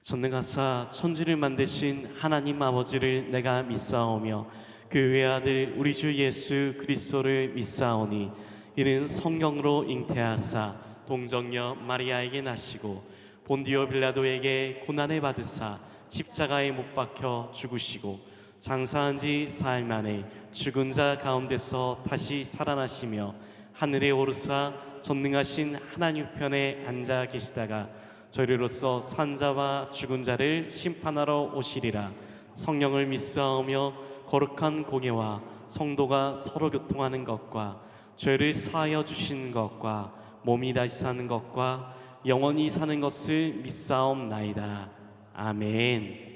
전능하사 천지를 만드신 하나님 아버지를 내가 믿사오며 그 외아들 우리 주 예수 그리스도를 믿사오니 이는 성령으로 잉태하사 동정녀 마리아에게 나시고 본디오 빌라도에게 고난을 받으사 십자가에 못 박혀 죽으시고 장사한 지 사흘 만에 죽은 자 가운데서 다시 살아나시며 하늘에 오르사 전능하신 하나님 우편에 앉아 계시다가 저희로서 산자와 죽은 자를 심판하러 오시리라. 성령을 믿사오며 거룩한 공예와 성도가 서로 교통하는 것과 죄를 사하여 주시는 것과 몸이 다시 사는 것과 영원히 사는 것을 믿사옵나이다. 아멘.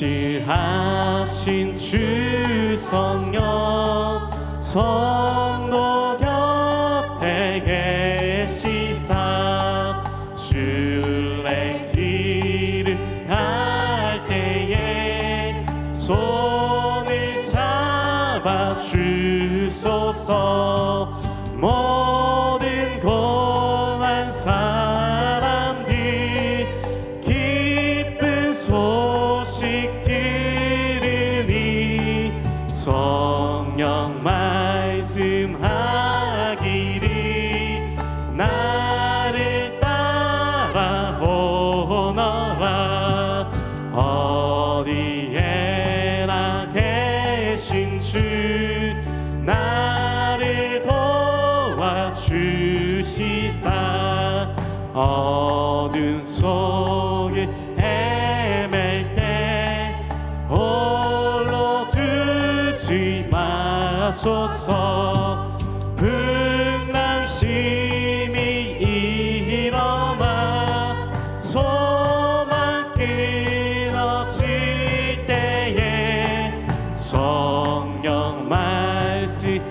진실하신 주 성령 성도 곁에 계시사 주의 길을 갈 때에 손을 잡아 주소서. 모든 고난 사람들 기쁜 소식 들으니 성령 말씀하기를 나를 따라 오너라. 어디에나 계신 주 나를 도와주시사 어두운 속에 헤맬 때 홀로 두지 마소서. 풍랑심이 일어나 소망 끊어질 때에 성령 말씀하기를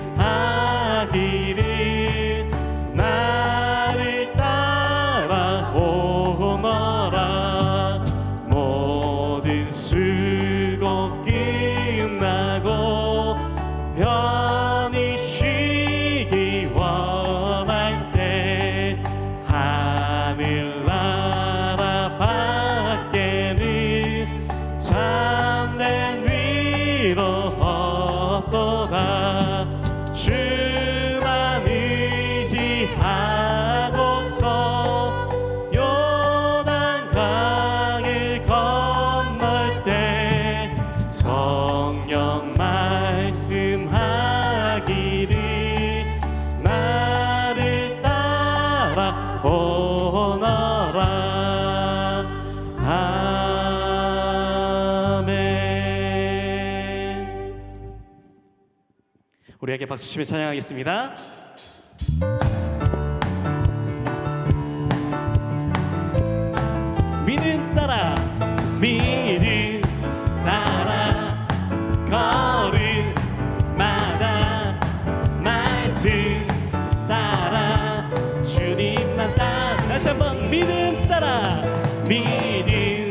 나를 따라 오너라. 모든 수고 끝나고 편히 쉬기 원할 때 하늘나라 밖에는 참된 위로 없도다. 주만 의지하고서 요단강을 건널 때 성령 말씀하기를 나를 따라 오너라. 아멘. 우리에게 박수 치며 찬양하겠습니다. 믿음 따라 믿음 따라 걸음마다 말씀 따라 주님만 따라. 다시 한번 믿음 따라 믿음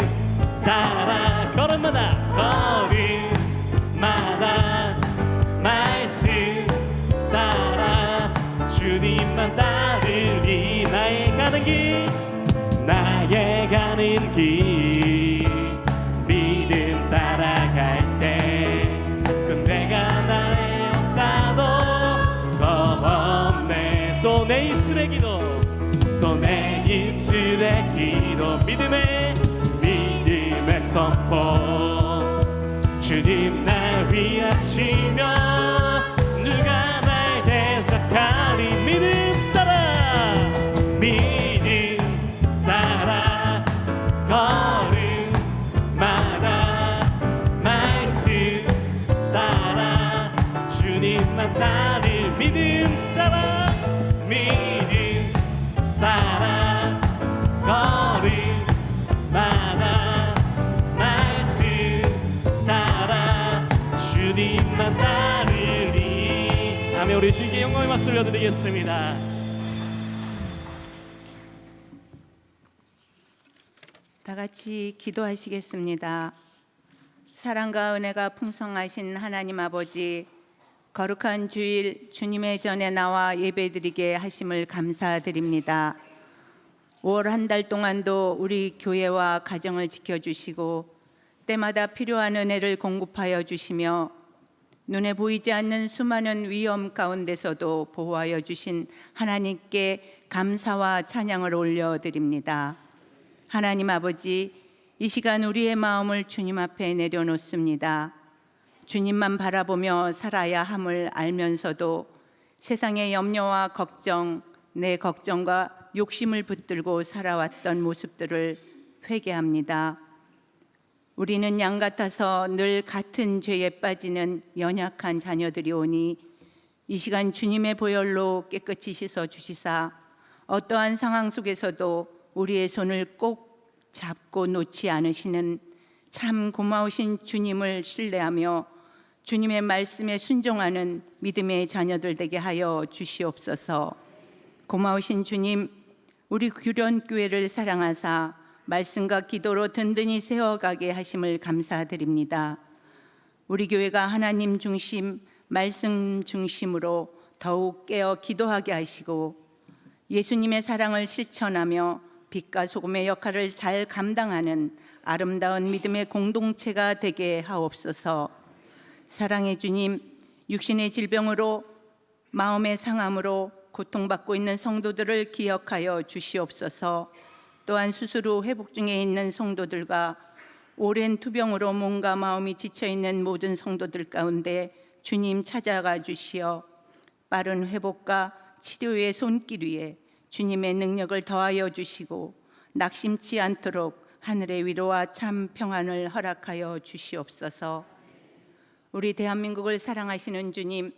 따라 걸음마다 걸음마다 말씀 따라 주님만 따르니 나의 가는 길 나의 가는 길 믿음 따라갈 때 그 내가 나의 역사도 더 없네. 또 내 입술의 기도 또 내 입술의 기도 믿음의 선포. 주님 날 위하시며 누가 날 대적하리. 믿음 따라 믿음 따라 걸음마다 말씀 따라 주님만 따를 믿음 따라 믿음 따라 걸음마다 말씀 따라 주님만 따르리. 아멘. 우리 주님께 영광의 박수 올려드리겠습니다. 다 같이 기도하시겠습니다. 사랑과 은혜가 풍성하신 하나님 아버지, 거룩한 주일 주님의 전에 나와 예배드리게 하심을 감사드립니다. 5월 한 달 동안도 우리 교회와 가정을 지켜주시고 때마다 필요한 은혜를 공급하여 주시며 눈에 보이지 않는 수많은 위험 가운데서도 보호하여 주신 하나님께 감사와 찬양을 올려드립니다. 하나님 아버지, 이 시간 우리의 마음을 주님 앞에 내려놓습니다. 주님만 바라보며 살아야 함을 알면서도 세상의 염려와 걱정, 내 걱정과 욕심을 붙들고 살아왔던 모습들을 회개합니다. 우리는 양 같아서 늘 같은 죄에 빠지는 연약한 자녀들이 오니 이 시간 주님의 보혈로 깨끗이 씻어 주시사 어떠한 상황 속에서도 우리의 손을 꼭 잡고 놓지 않으시는 참 고마우신 주님을 신뢰하며 주님의 말씀에 순종하는 믿음의 자녀들 되게 하여 주시옵소서. 고마우신 주님, 우리 규련교회를 사랑하사 말씀과 기도로 든든히 세워가게 하심을 감사드립니다. 우리 교회가 하나님 중심, 말씀 중심으로 더욱 깨어 기도하게 하시고 예수님의 사랑을 실천하며 빛과 소금의 역할을 잘 감당하는 아름다운 믿음의 공동체가 되게 하옵소서. 사랑의 주님, 육신의 질병으로 마음의 상함으로 고통받고 있는 성도들을 기억하여 주시옵소서. 또한 수술 후 회복 중에 있는 성도들과 오랜 투병으로 몸과 마음이 지쳐있는 모든 성도들 가운데 주님 찾아가 주시어 빠른 회복과 치료의 손길 위에 주님의 능력을 더하여 주시고 낙심치 않도록 하늘의 위로와 참 평안을 허락하여 주시옵소서. 우리 대한민국을 사랑하시는 주님,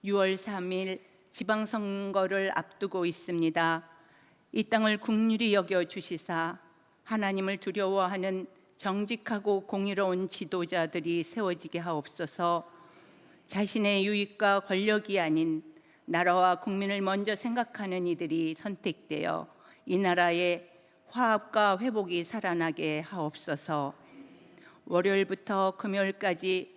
6월 3일 지방선거를 앞두고 있습니다. 이 땅을 긍휼히 여겨 주시사 하나님을 두려워하는 정직하고 공의로운 지도자들이 세워지게 하옵소서. 자신의 유익과 권력이 아닌 나라와 국민을 먼저 생각하는 이들이 선택되어 이 나라의 화합과 회복이 살아나게 하옵소서. 월요일부터 금요일까지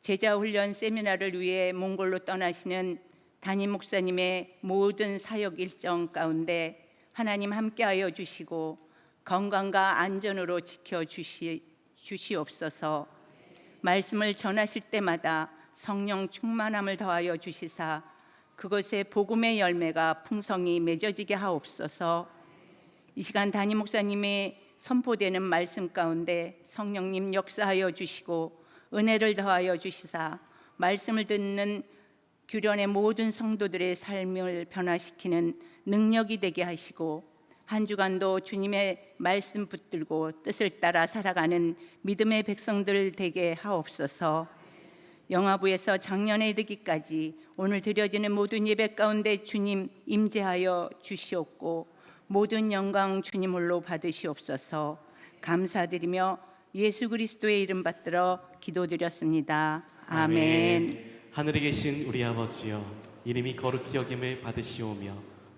제자훈련 세미나를 위해 몽골로 떠나시는 담임 목사님의 모든 사역 일정 가운데 하나님 함께하여 주시고 건강과 안전으로 지켜주시옵소서. 말씀을 전하실 때마다 성령 충만함을 더하여 주시사 그것에 복음의 열매가 풍성히 맺어지게 하옵소서. 이 시간 담임 목사님이 선포되는 말씀 가운데 성령님 역사하여 주시고 은혜를 더하여 주시사 말씀을 듣는 규련의 모든 성도들의 삶을 변화시키는 능력이 되게 하시고 한 주간도 주님의 말씀 붙들고 뜻을 따라 살아가는 믿음의 백성들 되게 하옵소서. 영화부에서 작년에 이르기까지 오늘 드려지는 모든 예배 가운데 주님 임재하여 주시옵고 모든 영광 주님 홀로 받으시옵소서. 감사드리며 예수 그리스도의 이름 받들어 기도드렸습니다. 아멘. 하늘에 계신 우리 아버지여, 이름이 거룩히 여김을 받으시오며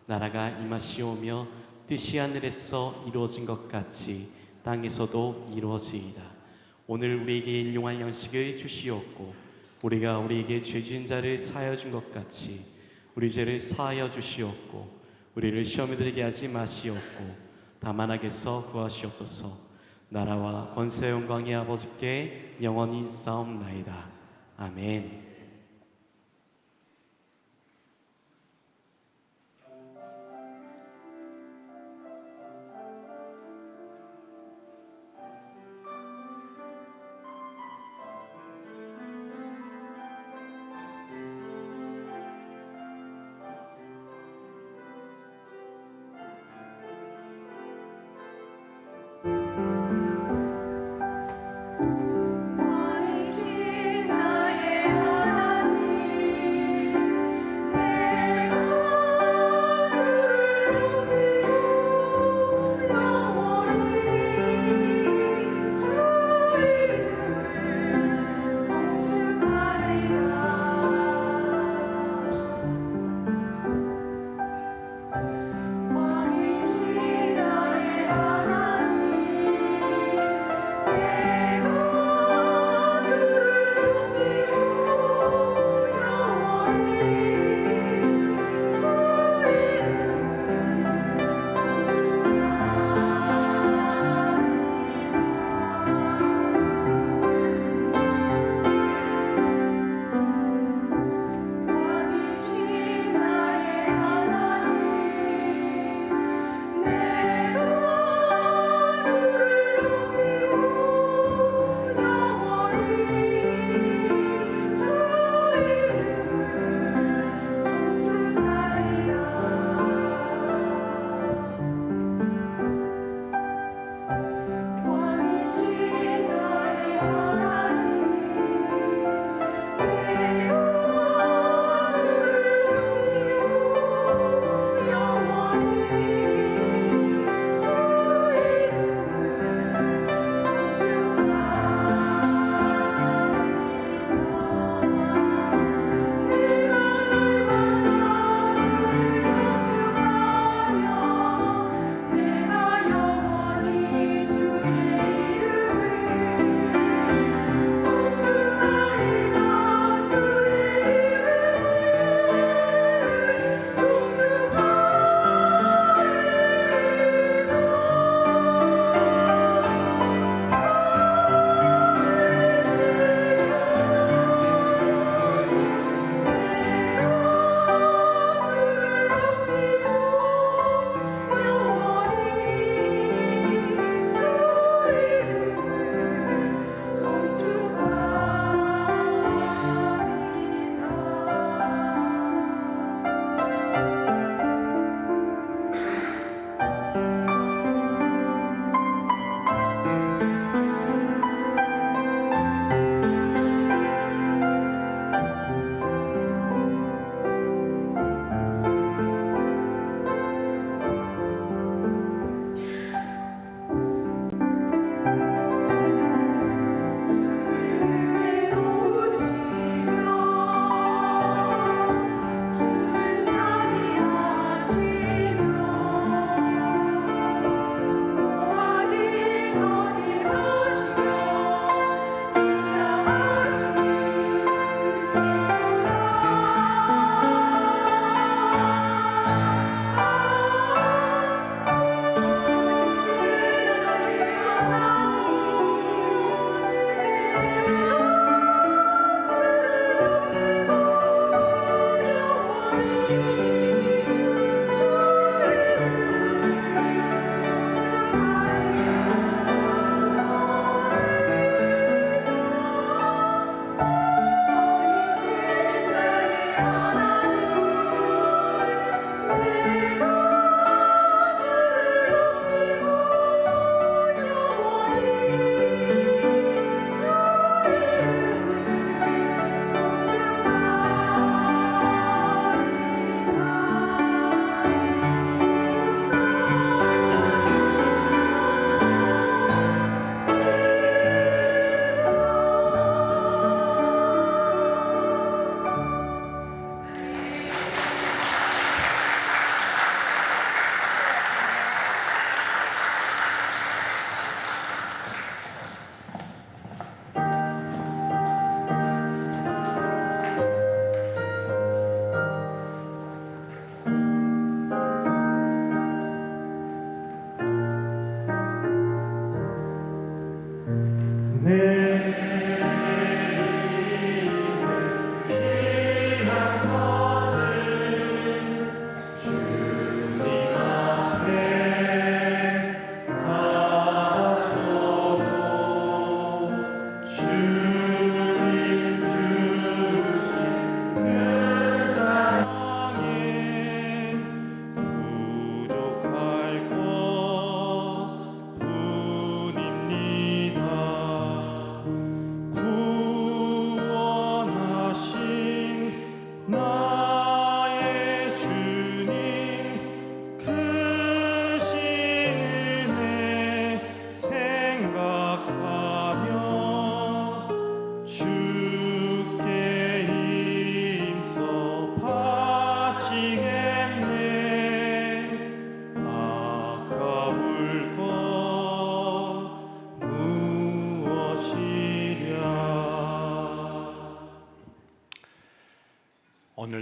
나라가 임하시오며 뜻이 하늘에서 이루어진 것 같이 땅에서도 이루어지이다. 오늘 우리에게 일용할 양식을 주시옵고 우리가 우리에게 죄 지은 자를 사하여 준 것 같이 우리 죄를 사하여 주시옵고 우리를 시험에 들게 하지 마시옵고 다만 악에서 구하시옵소서. 나라와 권세 영광이 아버지께 영원히 싸움나이다. 아멘. 어르신 나의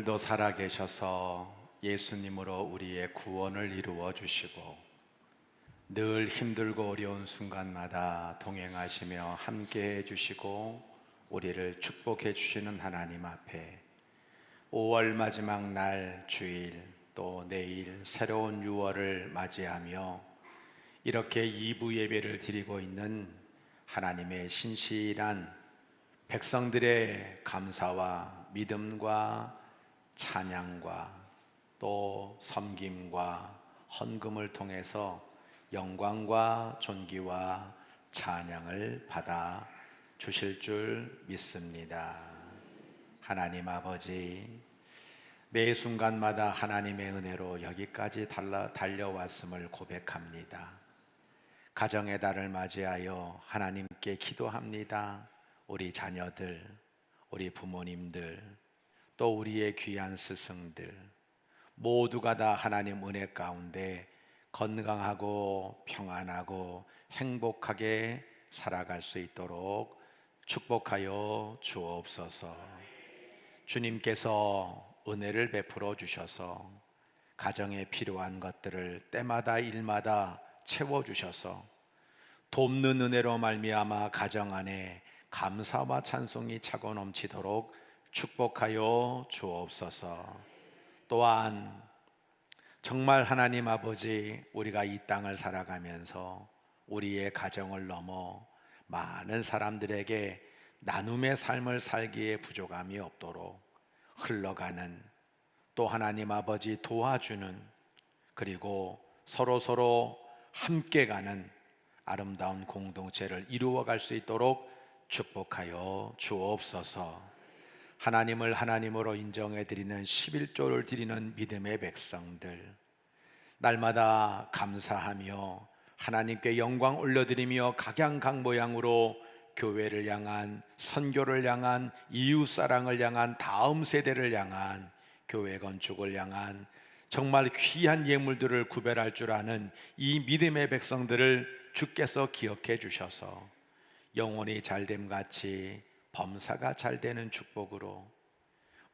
오늘도 살아계셔서 예수님으로 우리의 구원을 이루어 주시고 늘 힘들고 어려운 순간마다 동행하시며 함께해 주시고 우리를 축복해 주시는 하나님 앞에 5월 마지막 날 주일 또 내일 새로운 6월을 맞이하며 이렇게 2부 예배를 드리고 있는 하나님의 신실한 백성들의 감사와 믿음과 찬양과 또 섬김과 헌금을 통해서 영광과 존귀와 찬양을 받아 주실 줄 믿습니다. 하나님 아버지, 매 순간마다 하나님의 은혜로 여기까지 달려왔음을 고백합니다. 가정의 달을 맞이하여 하나님께 기도합니다. 우리 자녀들, 우리 부모님들, 또 우리의 귀한 스승들 모두가 다 하나님 은혜 가운데 건강하고 평안하고 행복하게 살아갈 수 있도록 축복하여 주옵소서. 주님께서 은혜를 베풀어 주셔서 가정에 필요한 것들을 때마다 일마다 채워주셔서 돕는 은혜로 말미암아 가정 안에 감사와 찬송이 차고 넘치도록 축복하여 주옵소서. 또한 정말 하나님 아버지, 우리가 이 땅을 살아가면서 우리의 가정을 넘어 많은 사람들에게 나눔의 삶을 살기에 부족함이 없도록 흘러가는, 또 하나님 아버지 도와주는, 그리고 서로 함께 가는 아름다운 공동체를 이루어갈 수 있도록 축복하여 주옵소서. 하나님을 하나님으로 인정해 드리는 11조를 드리는 믿음의 백성들, 날마다 감사하며 하나님께 영광 올려드리며 각양각모양으로 교회를 향한, 선교를 향한, 이웃사랑을 향한, 다음 세대를 향한, 교회 건축을 향한 정말 귀한 예물들을 구별할 줄 아는 이 믿음의 백성들을 주께서 기억해 주셔서 영혼이 잘됨같이 범사가 잘되는 축복으로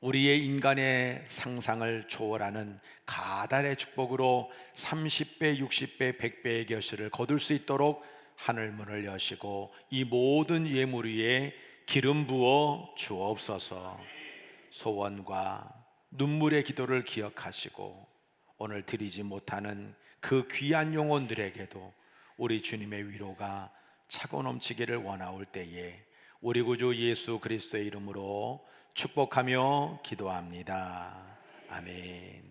우리의 인간의 상상을 초월하는 가달의 축복으로 30배, 60배, 100배의 결실을 거둘 수 있도록 하늘문을 여시고 이 모든 예물 위에 기름 부어 주옵소서. 소원과 눈물의 기도를 기억하시고 오늘 드리지 못하는 그 귀한 영혼들에게도 우리 주님의 위로가 차고 넘치기를 원하올 때에 우리 구주 예수 그리스도의 이름으로 축복하며 기도합니다. 아멘.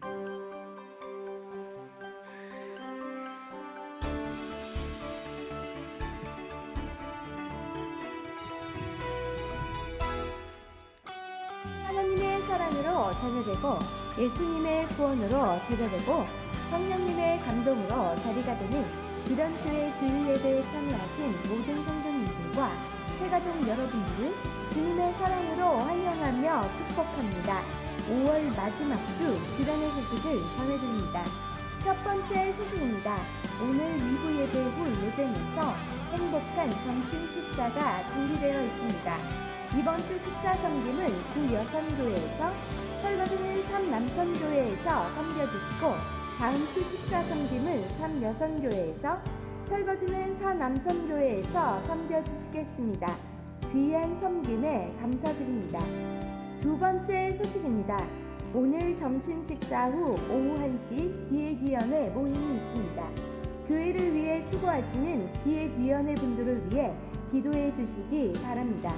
하나님의 사랑으로 전해되고 예수님의 구원으로 제자되고 성령님의 감동으로 자리가 되는 기련교회 주일 예배에 참여하신 모든 성도님들과 새가족 여러분들을 주님의 사랑으로 환영하며 축복합니다. 5월 마지막 주 기련의 소식을 전해드립니다. 첫 번째 소식입니다. 오늘 2부 예배 후 예배에서 행복한 점심 식사가 준비되어 있습니다. 이번 주 식사 섬김은 구 여선교회에서, 설거지는 3 남선교회에서 섬겨주시고, 다음 주 식사 섬김은 3 여선교회에서, 설거지는 4 남선교회에서 섬겨주시겠습니다. 귀한 섬김에 감사드립니다. 두 번째 소식입니다. 오늘 점심 식사 후 오후 1시 기획위원회 모임이 있습니다. 교회를 위해 수고하시는 기획위원회 분들을 위해 기도해 주시기 바랍니다.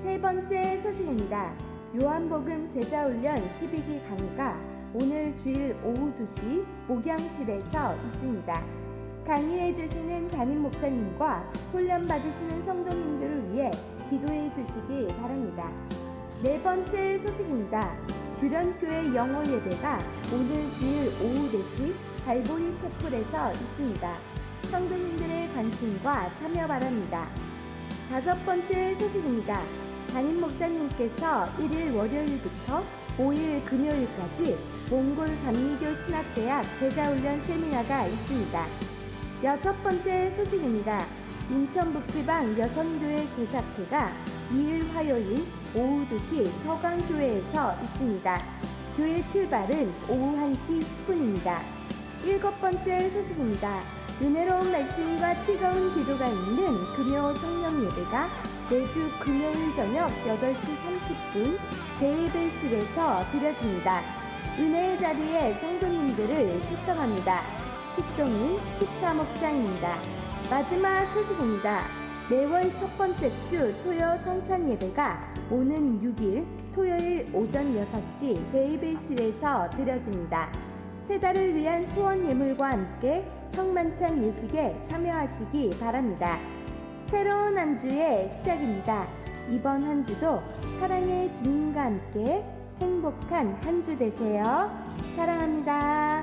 세 번째 소식입니다. 요한복음 제자훈련 12기 강의가 오늘 주일 오후 2시 목양실에서 있습니다. 강의해 주시는 담임 목사님과 훈련 받으시는 성도님들을 위해 기도해 주시기 바랍니다. 네 번째 소식입니다. 규련교회 영어 예배가 오늘 주일 오후 4시 갈보리 채플에서 있습니다. 성도님들의 관심과 참여 바랍니다. 다섯 번째 소식입니다. 담임 목사님께서 1일 월요일부터 5일 금요일까지 몽골 감리교 신학대학 제자훈련 세미나가 있습니다. 여섯 번째 소식입니다. 인천북지방 여선교회 개사회가 2일 화요일 오후 2시 서강교회에서 있습니다. 교회 출발은 오후 1시 10분입니다. 7번째 소식입니다. 은혜로운 말씀과 뜨거운 기도가 있는 금요 성령 예배가 매주 금요일 저녁 8시 30분 대예배실에서 드려집니다. 은혜의 자리에 성도님들을 초청합니다. 특송은 13목장입니다. 마지막 소식입니다. 매월 첫 번째 주 토요 성찬 예배가 오는 6일 토요일 오전 6시 대예배실에서 드려집니다. 새 달을 위한 소원 예물과 함께 성만찬 예식에 참여하시기 바랍니다. 새로운 한 주의 시작입니다. 이번 한 주도 사랑의 주님과 함께 행복한 한 주 되세요. 사랑합니다.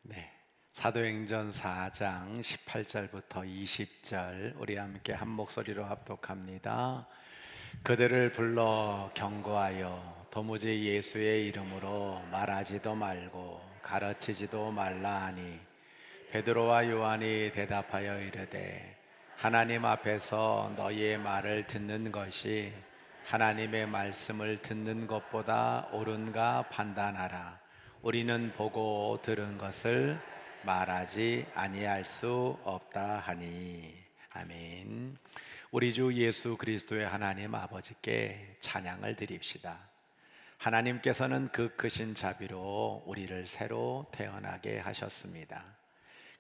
네, 사도행전 4장 18절부터 20절 우리 함께 한 목소리로 합독합니다. 그들을 불러 경고하여 도무지 예수의 이름으로 말하지도 말고 가르치지도 말라 하니 베드로와 요한이 대답하여 이르되 하나님 앞에서 너희의 말을 듣는 것이 하나님의 말씀을 듣는 것보다 옳은가 판단하라. 우리는 보고 들은 것을 말하지 아니할 수 없다 하니. 아멘. 우리 주 예수 그리스도의 하나님 아버지께 찬양을 드립시다. 하나님께서는 그 크신 자비로 우리를 새로 태어나게 하셨습니다.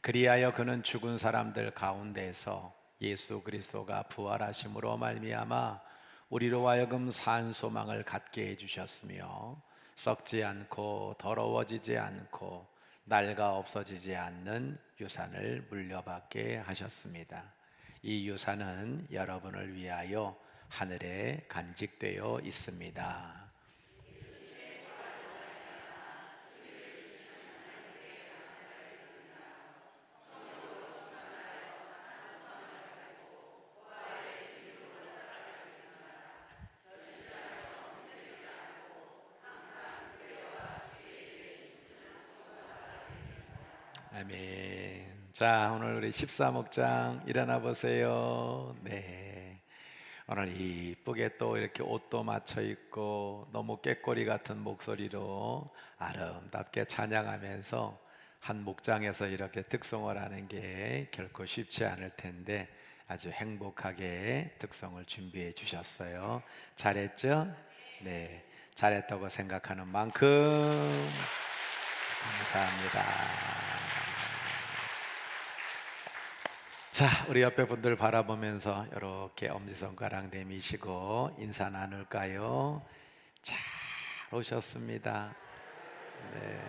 그리하여 그는 죽은 사람들 가운데서 예수 그리스도가 부활하심으로 말미암아 우리로 하여금 산 소망을 갖게 해주셨으며 썩지 않고 더러워지지 않고 낡아 없어지지 않는 유산을 물려받게 하셨습니다. 이 유산은 여러분을 위하여 하늘에 간직되어 있습니다. 아멘. 자, 오늘 우리 13목장 일어나 보세요. 네. 오늘 이쁘게 또 이렇게 옷도 맞춰 입고 너무 꾀꼬리 같은 목소리로 아름답게 찬양하면서 한 목장에서 이렇게 특송을 하는 게 결코 쉽지 않을 텐데 아주 행복하게 특송을 준비해 주셨어요. 잘했죠? 네. 잘했다고 생각하는 만큼 감사합니다. 자, 우리 옆에 분들 바라보면서 이렇게 엄지손가락 내미시고 인사 나눌까요? 잘 오셨습니다. 네,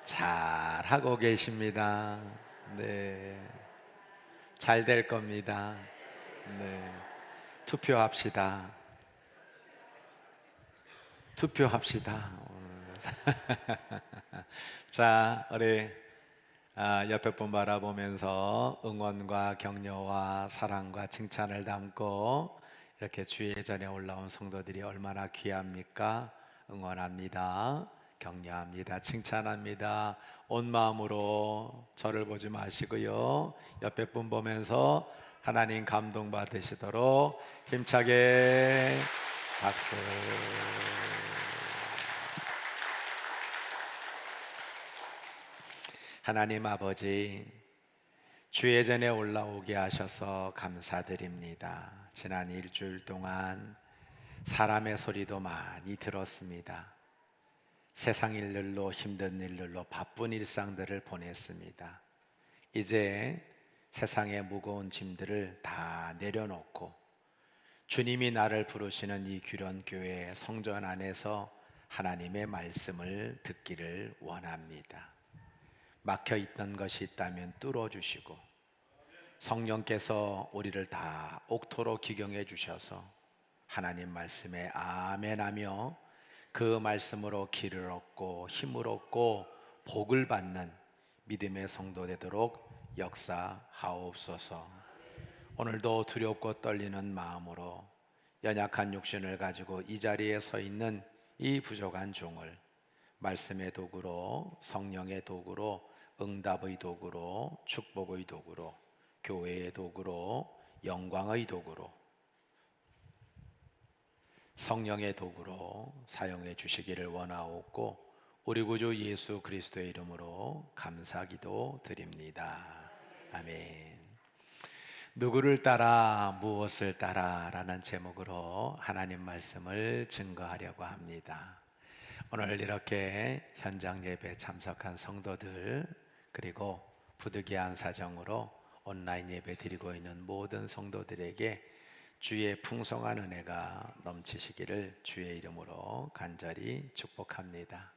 잘 하고 계십니다. 네, 잘 될 겁니다. 네, 투표합시다. 투표합시다. 자, 우리 옆에 분 바라보면서 응원과 격려와 사랑과 칭찬을 담고 이렇게 주의 전에 올라온 성도들이 얼마나 귀합니까? 응원합니다. 격려합니다. 칭찬합니다. 온 마음으로 저를 보지 마시고요. 옆에 분 보면서 하나님 감동 받으시도록 힘차게 박수. 하나님 아버지, 주의 전에 올라오게 하셔서 감사드립니다. 지난 일주일 동안 사람의 소리도 많이 들었습니다. 세상 일들로 힘든 일들로 바쁜 일상들을 보냈습니다. 이제 세상의 무거운 짐들을 다 내려놓고 주님이 나를 부르시는 이 규련교회 성전 안에서 하나님의 말씀을 듣기를 원합니다. 막혀있던 것이 있다면 뚫어주시고 성령께서 우리를 다 옥토로 기경해 주셔서 하나님 말씀에 아멘하며 그 말씀으로 길을 얻고 힘을 얻고 복을 받는 믿음의 성도 되도록 역사하옵소서. 오늘도 두렵고 떨리는 마음으로 연약한 육신을 가지고 이 자리에 서 있는 이 부족한 종을 말씀의 도구로, 성령의 도구로, 응답의 도구로, 축복의 도구로, 교회의 도구로, 영광의 도구로 성령의 도구로 사용해 주시기를 원하옵고 우리 구주 예수 그리스도의 이름으로 감사기도 드립니다. 아멘. 누구를 따라 무엇을 따라 라는 제목으로 하나님 말씀을 증거하려고 합니다. 오늘 이렇게 현장 예배 참석한 성도들, 그리고 부득이한 사정으로 온라인 예배 드리고 있는 모든 성도들에게 주의 풍성한 은혜가 넘치시기를 주의 이름으로 간절히 축복합니다.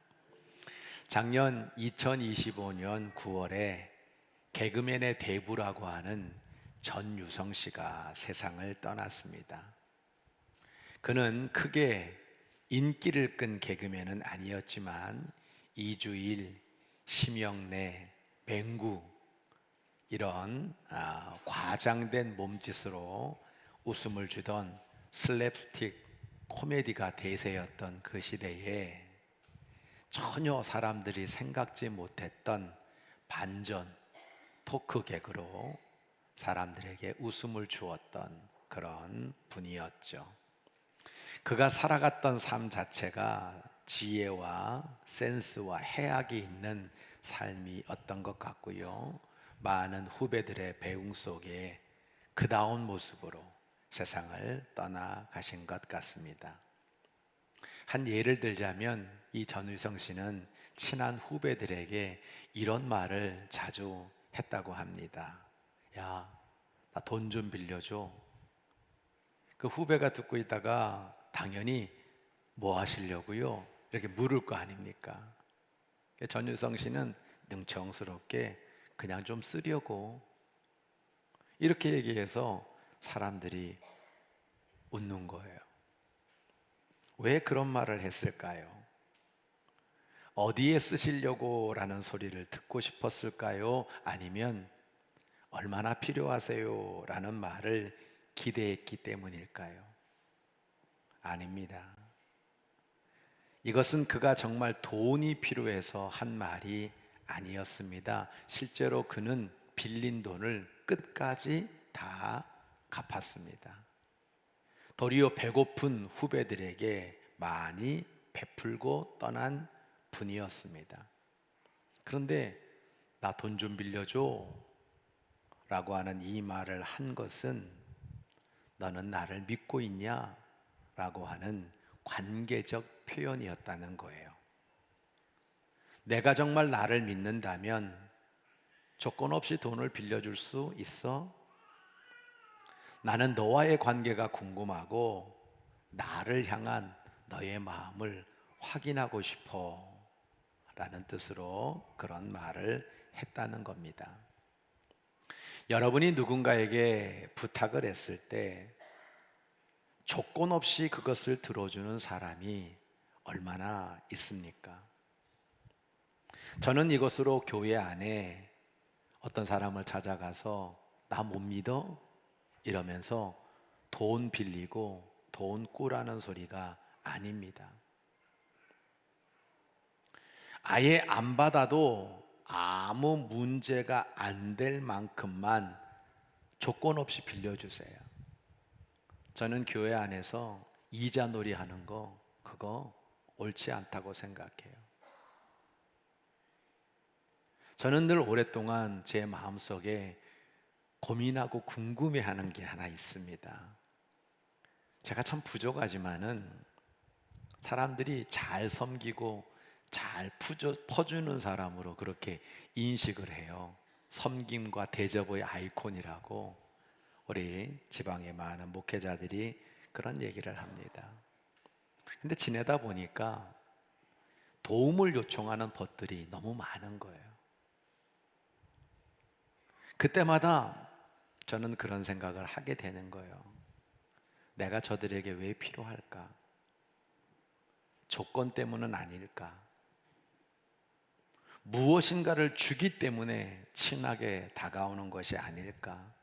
작년 2025년 9월에 개그맨의 대부라고 하는 전유성 씨가 세상을 떠났습니다. 그는 크게 인기를 끈 개그맨은 아니었지만 이주일, 심영래, 맹구 이런 과장된 몸짓으로 웃음을 주던 슬랩스틱 코미디가 대세였던 그 시대에 전혀 사람들이 생각지 못했던 반전 토크 개그로 사람들에게 웃음을 주었던 그런 분이었죠. 그가 살아갔던 삶 자체가 지혜와 센스와 해악이 있는 삶이었던 것 같고요. 많은 후배들의 배웅 속에 그다운 모습으로 세상을 떠나가신 것 같습니다. 한 예를 들자면 이 전유성 씨는 친한 후배들에게 이런 말을 자주 했다고 합니다. 야, 나 돈 좀 빌려줘. 그 후배가 듣고 있다가 당연히 뭐 하시려고요? 이렇게 물을 거 아닙니까? 전유성 씨는 능청스럽게 그냥 좀 쓰려고 이렇게 얘기해서 사람들이 웃는 거예요. 왜 그런 말을 했을까요? 어디에 쓰시려고 라는 소리를 듣고 싶었을까요? 아니면 얼마나 필요하세요? 라는 말을 기대했기 때문일까요? 아닙니다. 이것은 그가 정말 돈이 필요해서 한 말이 아니었습니다. 실제로 그는 빌린 돈을 끝까지 다 갚았습니다. 도리어 배고픈 후배들에게 많이 베풀고 떠난 분이었습니다. 그런데 나 돈 좀 빌려줘 라고 하는 이 말을 한 것은 너는 나를 믿고 있냐? 라고 하는 관계적 표현이었다는 거예요. 내가 정말 나를 믿는다면 조건 없이 돈을 빌려줄 수 있어? 나는 너와의 관계가 궁금하고 나를 향한 너의 마음을 확인하고 싶어 라는 뜻으로 그런 말을 했다는 겁니다. 여러분이 누군가에게 부탁을 했을 때 조건 없이 그것을 들어주는 사람이 얼마나 있습니까? 저는 이것으로 교회 안에 어떤 사람을 찾아가서 나 못 믿어? 이러면서 돈 빌리고 돈 꾸라는 소리가 아닙니다. 아예 안 받아도 아무 문제가 안 될 만큼만 조건 없이 빌려주세요. 저는 교회 안에서 이자놀이 하는 거 그거 옳지 않다고 생각해요. 저는 늘 오랫동안 제 마음속에 고민하고 궁금해하는 게 하나 있습니다. 제가 참 부족하지만은 사람들이 잘 섬기고 잘 퍼주는 사람으로 그렇게 인식을 해요. 섬김과 대접의 아이콘이라고 우리 지방의 많은 목회자들이 그런 얘기를 합니다. 근데 지내다 보니까 도움을 요청하는 것들이 너무 많은 거예요. 그때마다 저는 그런 생각을 하게 되는 거예요. 내가 저들에게 왜 필요할까? 조건 때문은 아닐까? 무엇인가를 주기 때문에 친하게 다가오는 것이 아닐까?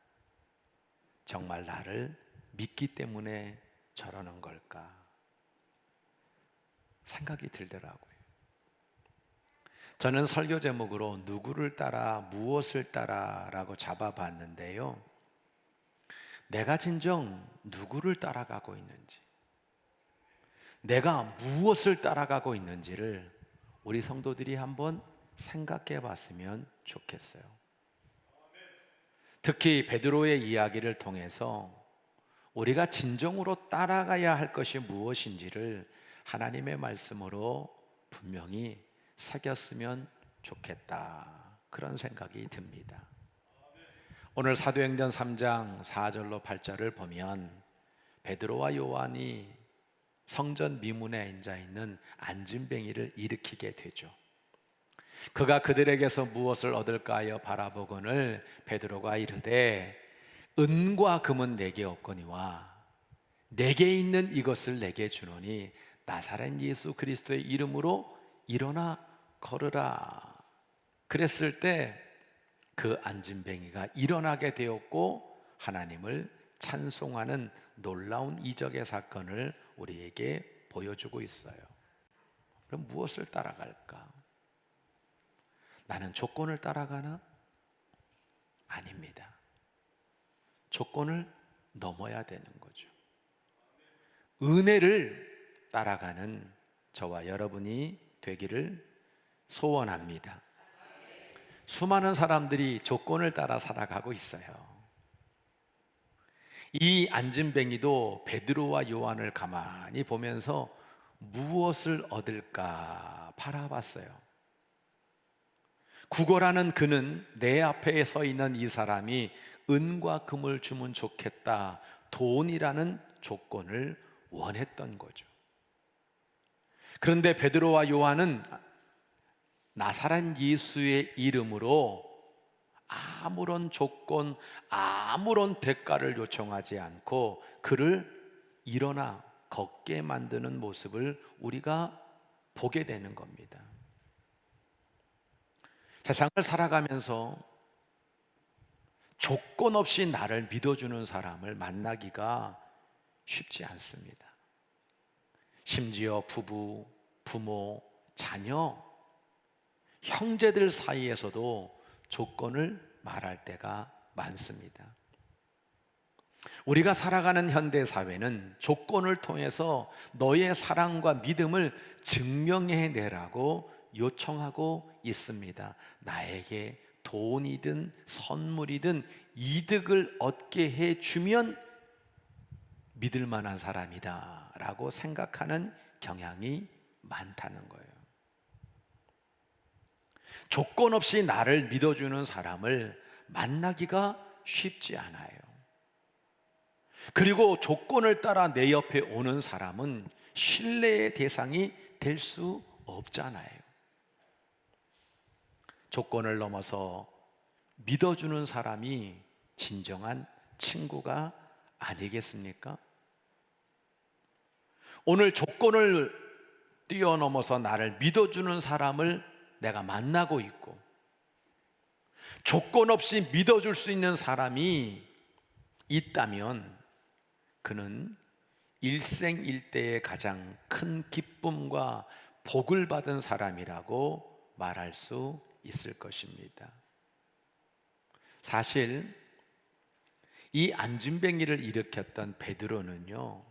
정말 나를 믿기 때문에 저러는 걸까? 생각이 들더라고요. 저는 설교 제목으로 누구를 따라 무엇을 따라 라고 잡아봤는데요. 내가 진정 누구를 따라가고 있는지, 내가 무엇을 따라가고 있는지를 우리 성도들이 한번 생각해 봤으면 좋겠어요. 특히 베드로의 이야기를 통해서 우리가 진정으로 따라가야 할 것이 무엇인지를 하나님의 말씀으로 분명히 새겼으면 좋겠다, 그런 생각이 듭니다. 오늘 사도행전 3장 4절로 8절을 보면 베드로와 요한이 성전 미문에 앉아 있는 안진뱅이를 일으키게 되죠. 그가 그들에게서 무엇을 얻을까 하여 바라보거늘 베드로가 이르되 은과 금은 내게 없거니와 내게 있는 이것을 내게 주노니 나사렛 예수 그리스도의 이름으로 일어나 걸으라. 그랬을 때 그 안진뱅이가 일어나게 되었고 하나님을 찬송하는 놀라운 이적의 사건을 우리에게 보여주고 있어요. 그럼 무엇을 따라갈까? 나는 조건을 따라가나? 아닙니다. 조건을 넘어야 되는 거죠. 은혜를 따라가는 저와 여러분이 되기를 소원합니다. 수많은 사람들이 조건을 따라 살아가고 있어요. 이 안진뱅이도 베드로와 요한을 가만히 보면서 무엇을 얻을까 바라봤어요. 구걸하는 그는 내 앞에 서 있는 이 사람이 은과 금을 주면 좋겠다, 돈이라는 조건을 원했던 거죠. 그런데 베드로와 요한은 나사렛 예수의 이름으로 아무런 조건, 아무런 대가를 요청하지 않고 그를 일어나 걷게 만드는 모습을 우리가 보게 되는 겁니다. 세상을 살아가면서 조건 없이 나를 믿어주는 사람을 만나기가 쉽지 않습니다. 심지어 부부, 부모, 자녀, 형제들 사이에서도 조건을 말할 때가 많습니다. 우리가 살아가는 현대 사회는 조건을 통해서 너의 사랑과 믿음을 증명해내라고 요청하고 있습니다. 나에게 돈이든 선물이든 이득을 얻게 해주면 믿을 만한 사람이다 라고 생각하는 경향이 많다는 거예요. 조건 없이 나를 믿어주는 사람을 만나기가 쉽지 않아요. 그리고 조건을 따라 내 옆에 오는 사람은 신뢰의 대상이 될 수 없잖아요. 조건을 넘어서 믿어주는 사람이 진정한 친구가 아니겠습니까? 오늘 조건을 뛰어넘어서 나를 믿어주는 사람을 내가 만나고 있고, 조건 없이 믿어줄 수 있는 사람이 있다면 그는 일생일대의 가장 큰 기쁨과 복을 받은 사람이라고 말할 수 있을 것입니다. 사실 이 안진뱅이를 일으켰던 베드로는요,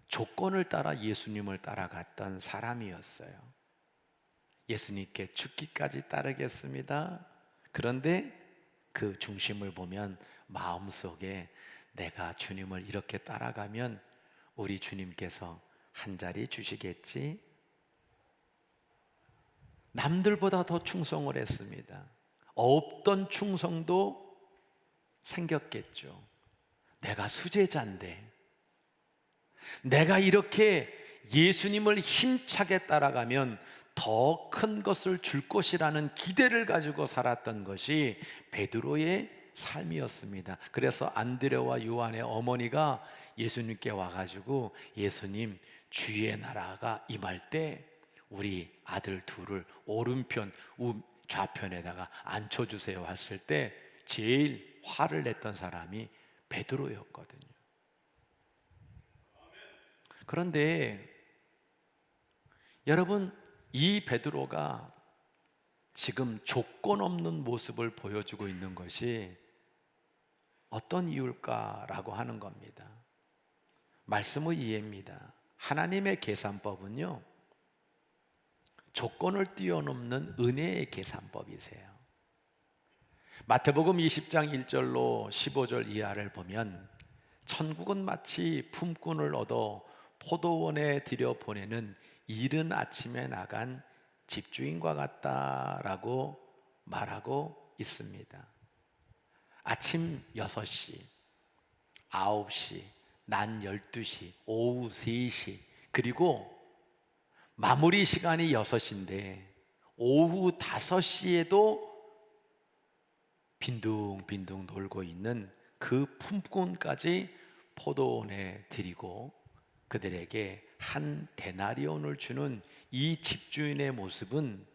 조건을 따라 예수님을 따라갔던 사람이었어요. 예수님께 죽기까지 따르겠습니다. 그런데 그 중심을 보면 마음속에 내가 주님을 이렇게 따라가면 우리 주님께서 한 자리 주시겠지? 남들보다 더 충성을 했습니다. 없던 충성도 생겼겠죠. 내가 수제자인데, 내가 이렇게 예수님을 힘차게 따라가면 더 큰 것을 줄 것이라는 기대를 가지고 살았던 것이 베드로의 삶이었습니다. 그래서 안드레와 요한의 어머니가 예수님께 와가지고 예수님, 주의 나라가 임할 때 우리 아들 둘을 오른편 좌편에다가 앉혀주세요 했을 때 제일 화를 냈던 사람이 베드로였거든요. 그런데 여러분, 이 베드로가 지금 조건 없는 모습을 보여주고 있는 것이 어떤 이유일까라고 하는 겁니다. 말씀의 이해입니다. 하나님의 계산법은요, 조건을 뛰어넘는 은혜의 계산법이세요. 마태복음 20장 1절로 15절 이하를 보면 천국은 마치 품꾼을 얻어 포도원에 들여보내는 이른 아침에 나간 집주인과 같다라고 말하고 있습니다. 아침 6시, 9시, 낮 12시, 오후 3시, 그리고 마무리 시간이 6시인데 오후 5시에도 빈둥빈둥 놀고 있는 그 품꾼까지 포도원에 들이고 그들에게 한 데나리온을 주는 이 집주인의 모습은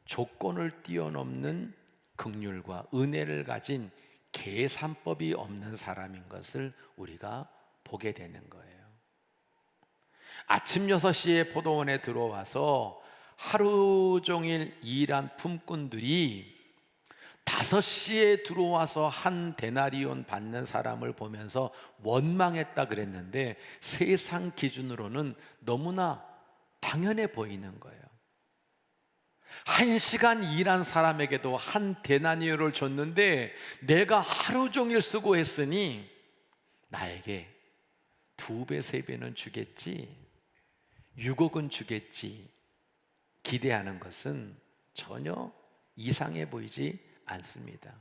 조건을 뛰어넘는 긍휼과 은혜를 가진 계산법이 없는 사람인 것을 우리가 보게 되는 거예요. 아침 6시에 포도원에 들어와서 하루 종일 일한 품꾼들이 5시에 들어와서 한 데나리온 받는 사람을 보면서 원망했다 그랬는데 세상 기준으로는 너무나 당연해 보이는 거예요. 1시간 일한 사람에게도 한 데나리온을 줬는데 내가 하루 종일 수고했으니 나에게 2배, 3배는 주겠지, 6억은 주겠지 기대하는 것은 전혀 이상해 보이지 않습니다.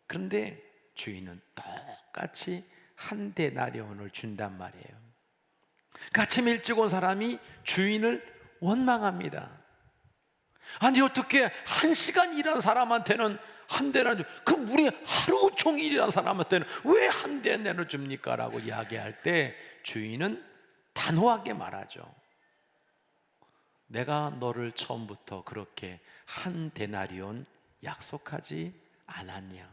그런데 주인은 똑같이 한 데나리온을 준단 말이에요. 아침 일찍 온 사람이 주인을 원망합니다. 아니 어떻게 1시간 일한 사람한테는 한 데나리온, 그럼 우리 하루 종일 일한 사람한테는 왜 한 데나리온을 줍니까? 라고 이야기할 때 주인은 단호하게 말하죠. 내가 너를 처음부터 그렇게 한 데나리온 약속하지 않았냐?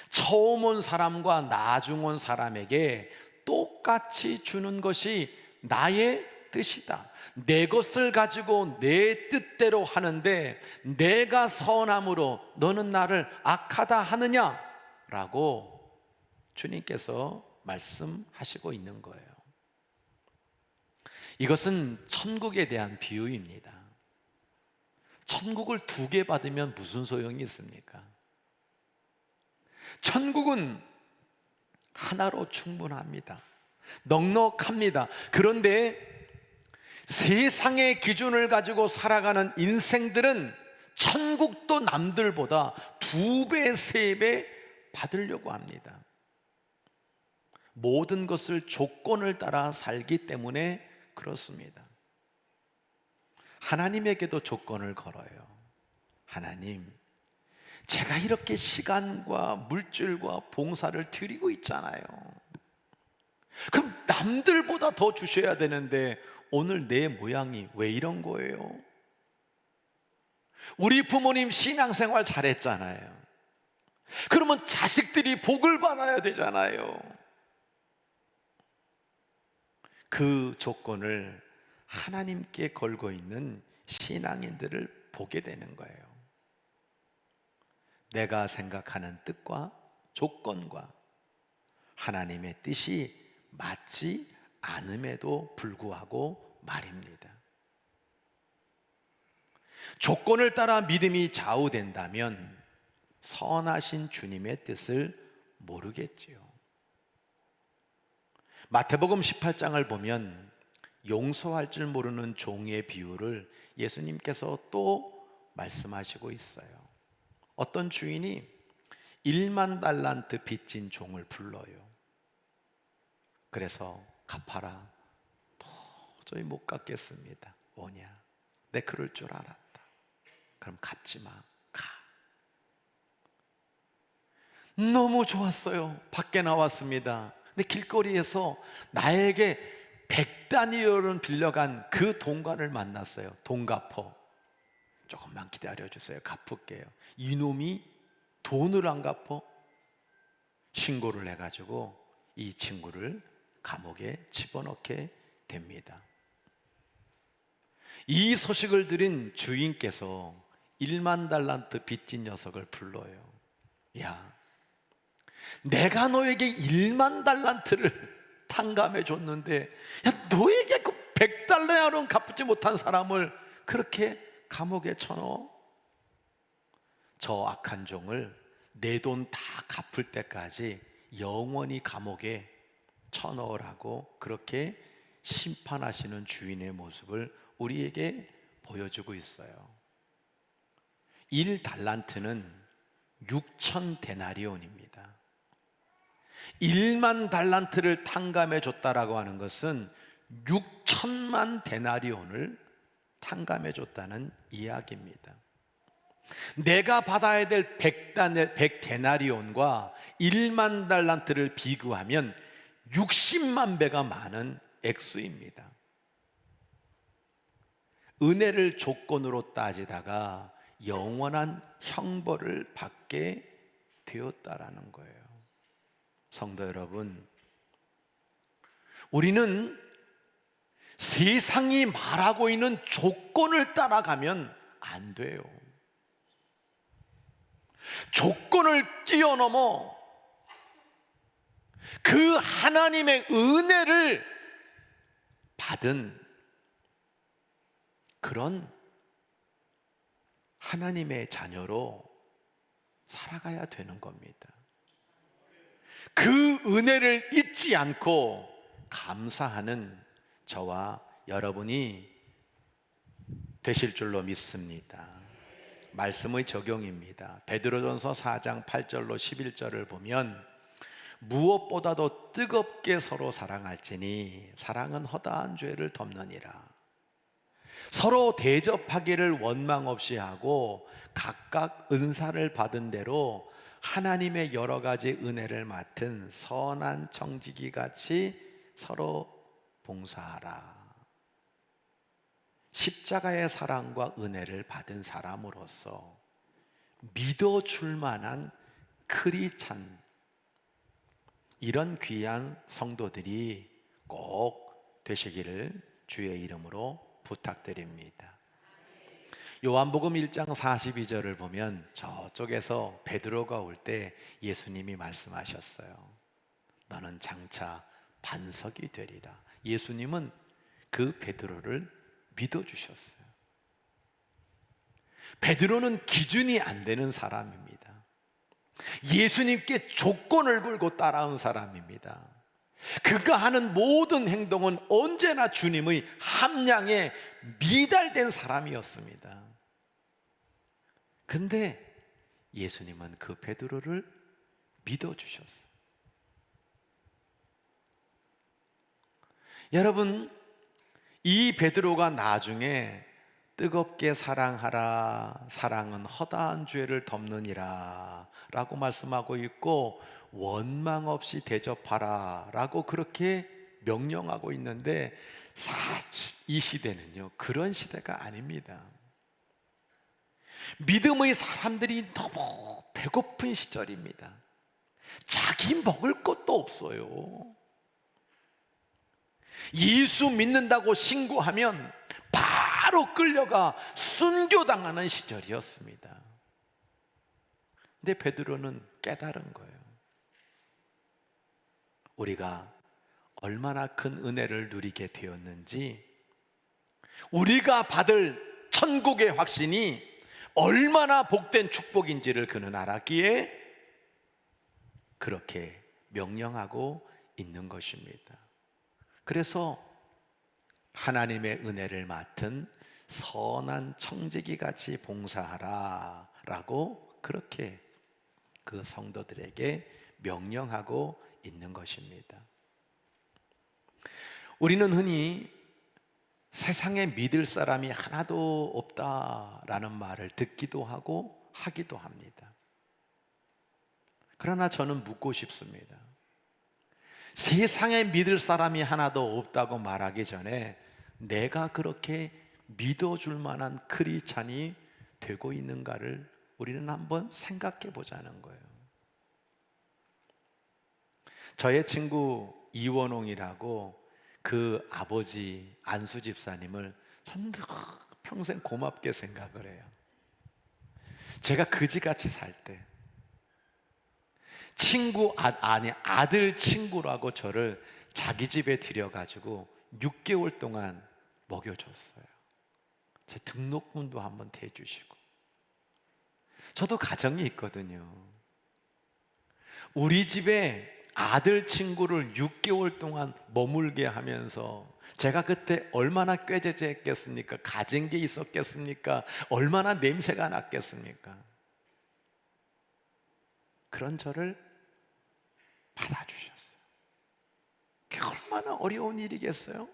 처음 온 사람과 나중 온 사람에게 똑같이 주는 것이 나의 뜻이다. 내 것을 가지고 내 뜻대로 하는데 내가 선함으로 너는 나를 악하다 하느냐? 라고 주님께서 말씀하시고 있는 거예요. 이것은 천국에 대한 비유입니다. 천국을 2개 받으면 무슨 소용이 있습니까? 천국은 하나로 충분합니다. 넉넉합니다. 그런데 세상의 기준을 가지고 살아가는 인생들은 천국도 남들보다 2배, 3배 받으려고 합니다. 모든 것을 조건을 따라 살기 때문에 그렇습니다. 하나님에게도 조건을 걸어요. 하나님, 제가 이렇게 시간과 물질과 봉사를 드리고 있잖아요. 그럼 남들보다 더 주셔야 되는데 오늘 내 모양이 왜 이런 거예요? 우리 부모님 신앙생활 잘했잖아요. 그러면 자식들이 복을 받아야 되잖아요. 그 조건을 하나님께 걸고 있는 신앙인들을 보게 되는 거예요. 내가 생각하는 뜻과 조건과 하나님의 뜻이 맞지 않음에도 불구하고 말입니다. 조건을 따라 믿음이 좌우된다면 선하신 주님의 뜻을 모르겠지요. 마태복음 18장을 보면 용서할 줄 모르는 종의 비유를 예수님께서 또 말씀하시고 있어요. 어떤 주인이 1만 달란트 빚진 종을 불러요. 그래서 갚아라. 도저히 못 갚겠습니다. 뭐냐? 내 그럴 줄 알았다. 그럼 갚지 마. 가. 너무 좋았어요. 밖에 나왔습니다. 근데 길거리에서 나에게 100다니엘은 빌려간 그 동관을 만났어요. 돈 갚어. 조금만 기다려주세요. 갚을게요. 이놈이 돈을 안 갚어? 신고를 해가지고 이 친구를 감옥에 집어넣게 됩니다. 이 소식을 들은 주인께서 1만 달란트 빚진 녀석을 불러요. 야, 내가 너에게 1만 달란트를 탕감해 줬는데, 야, 너에게 그 100달러야는 갚지 못한 사람을 그렇게 감옥에 쳐넣어? 저 악한 종을 내 돈 다 갚을 때까지 영원히 감옥에 쳐넣으라고 그렇게 심판하시는 주인의 모습을 우리에게 보여주고 있어요. 1달란트는 6천 데나리온입니다. 1만 달란트를 탕감해 줬다라고 하는 것은 6천만 데나리온을 탕감해 줬다는 이야기입니다. 내가 받아야 될 100데나리온과 1만 달란트를 비교하면 60만 배가 많은 액수입니다. 은혜를 조건으로 따지다가 영원한 형벌을 받게 되었다라는 거예요. 성도 여러분, 우리는 세상이 말하고 있는 조건을 따라가면 안 돼요. 조건을 뛰어넘어 그 하나님의 은혜를 받은 그런 하나님의 자녀로 살아가야 되는 겁니다. 그 은혜를 잊지 않고 감사하는 저와 여러분이 되실 줄로 믿습니다. 말씀의 적용입니다. 베드로전서 4장 8절로 11절을 보면 무엇보다도 뜨겁게 서로 사랑할지니 사랑은 허다한 죄를 덮느니라. 서로 대접하기를 원망 없이 하고 각각 은사를 받은 대로 하나님의 여러 가지 은혜를 맡은 선한 청지기 같이 서로 봉사하라. 십자가의 사랑과 은혜를 받은 사람으로서 믿어줄 만한 크리찬, 이런 귀한 성도들이 꼭 되시기를 주의 이름으로 부탁드립니다. 요한복음 1장 42절을 보면 저쪽에서 베드로가 올 때 예수님이 말씀하셨어요. 너는 장차 반석이 되리라. 예수님은 그 베드로를 믿어주셨어요. 베드로는 기준이 안 되는 사람입니다. 예수님께 조건을 걸고 따라온 사람입니다. 그가 하는 모든 행동은 언제나 주님의 함량에 미달된 사람이었습니다. 근데 예수님은 그 베드로를 믿어주셨어요. 여러분, 이 베드로가 나중에 뜨겁게 사랑하라, 사랑은 허다한 죄를 덮느니라 라고 말씀하고 있고, 원망 없이 대접하라 라고 그렇게 명령하고 있는데, 사실 이 시대는요 그런 시대가 아닙니다. 믿음의 사람들이 너무 배고픈 시절입니다. 자기 먹을 것도 없어요. 예수 믿는다고 신고하면 바로 끌려가 순교당하는 시절이었습니다. 근데 베드로는 깨달은 거예요. 우리가 얼마나 큰 은혜를 누리게 되었는지, 우리가 받을 천국의 확신이 얼마나 복된 축복인지를 그는 알았기에 그렇게 명령하고 있는 것입니다. 그래서 하나님의 은혜를 맡은 선한 청지기 같이 봉사하라 라고 그렇게 그 성도들에게 명령하고 있는 것입니다. 우리는 흔히 세상에 믿을 사람이 하나도 없다라는 말을 듣기도 하고 하기도 합니다. 그러나 저는 묻고 싶습니다. 세상에 믿을 사람이 하나도 없다고 말하기 전에 내가 그렇게 믿어줄 만한 크리스찬이 되고 있는가를 우리는 한번 생각해 보자는 거예요. 저의 친구 이원홍이라고 그 아버지 안수 집사님을 전 평생 고맙게 생각을 해요. 제가 그지같이 살 때 아들 친구라고 저를 자기 집에 들여가지고 6개월 동안 먹여줬어요. 제 등록금도 한번 대주시고. 저도 가정이 있거든요. 우리 집에 아들 친구를 6개월 동안 머물게 하면서 제가 그때 얼마나 꾀죄죄했겠습니까? 가진 게 있었겠습니까? 얼마나 냄새가 났겠습니까? 그런 저를 받아주셨어요. 그게 얼마나 어려운 일이겠어요?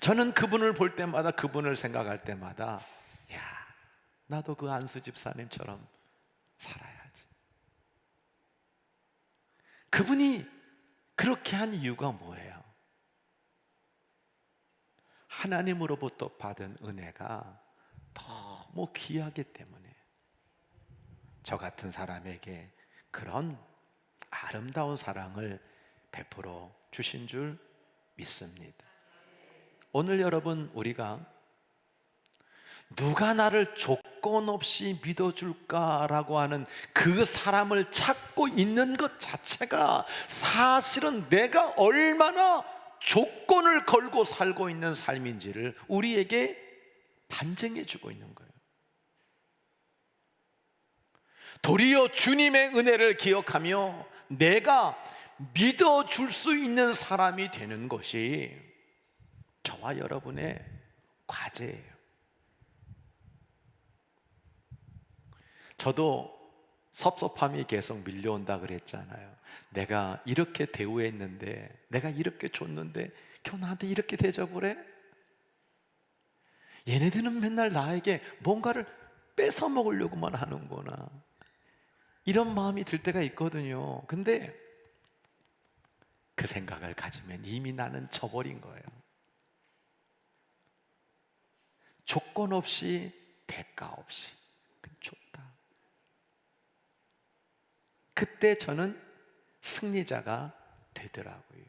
저는 그분을 볼 때마다, 그분을 생각할 때마다, 야, 나도 그 안수 집사님처럼 살아야지. 그분이 그렇게 한 이유가 뭐예요? 하나님으로부터 받은 은혜가 너무 귀하기 때문에 저 같은 사람에게 그런 아름다운 사랑을 베풀어 주신 줄 믿습니다. 오늘 여러분, 우리가 누가 나를 조건 없이 믿어줄까라고 하는 그 사람을 찾고 있는 것 자체가 사실은 내가 얼마나 조건을 걸고 살고 있는 삶인지를 우리에게 반증해 주고 있는 거예요. 도리어 주님의 은혜를 기억하며 내가 믿어줄 수 있는 사람이 되는 것이 저와 여러분의 과제예요. 저도 섭섭함이 계속 밀려온다 그랬잖아요. 내가 이렇게 대우했는데, 내가 이렇게 줬는데 겨우 나한테 이렇게 대접을 해? 얘네들은 맨날 나에게 뭔가를 뺏어 먹으려고만 하는구나, 이런 마음이 들 때가 있거든요. 근데 그 생각을 가지면 이미 나는 져버린 거예요. 조건 없이, 대가 없이 줬다. 그때 저는 승리자가 되더라고요.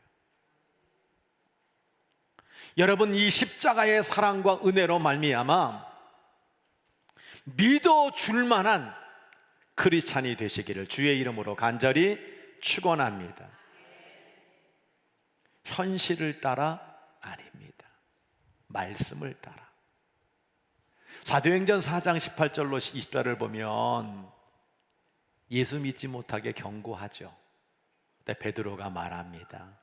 여러분, 이 십자가의 사랑과 은혜로 말미암아 믿어줄 만한 크리스찬이 되시기를 주의 이름으로 간절히 축원합니다. 현실을 따라 아닙니다. 말씀을 따라. 사도행전 4장 18절로 20절을 보면 예수 믿지 못하게 경고하죠. 근데 베드로가 말합니다.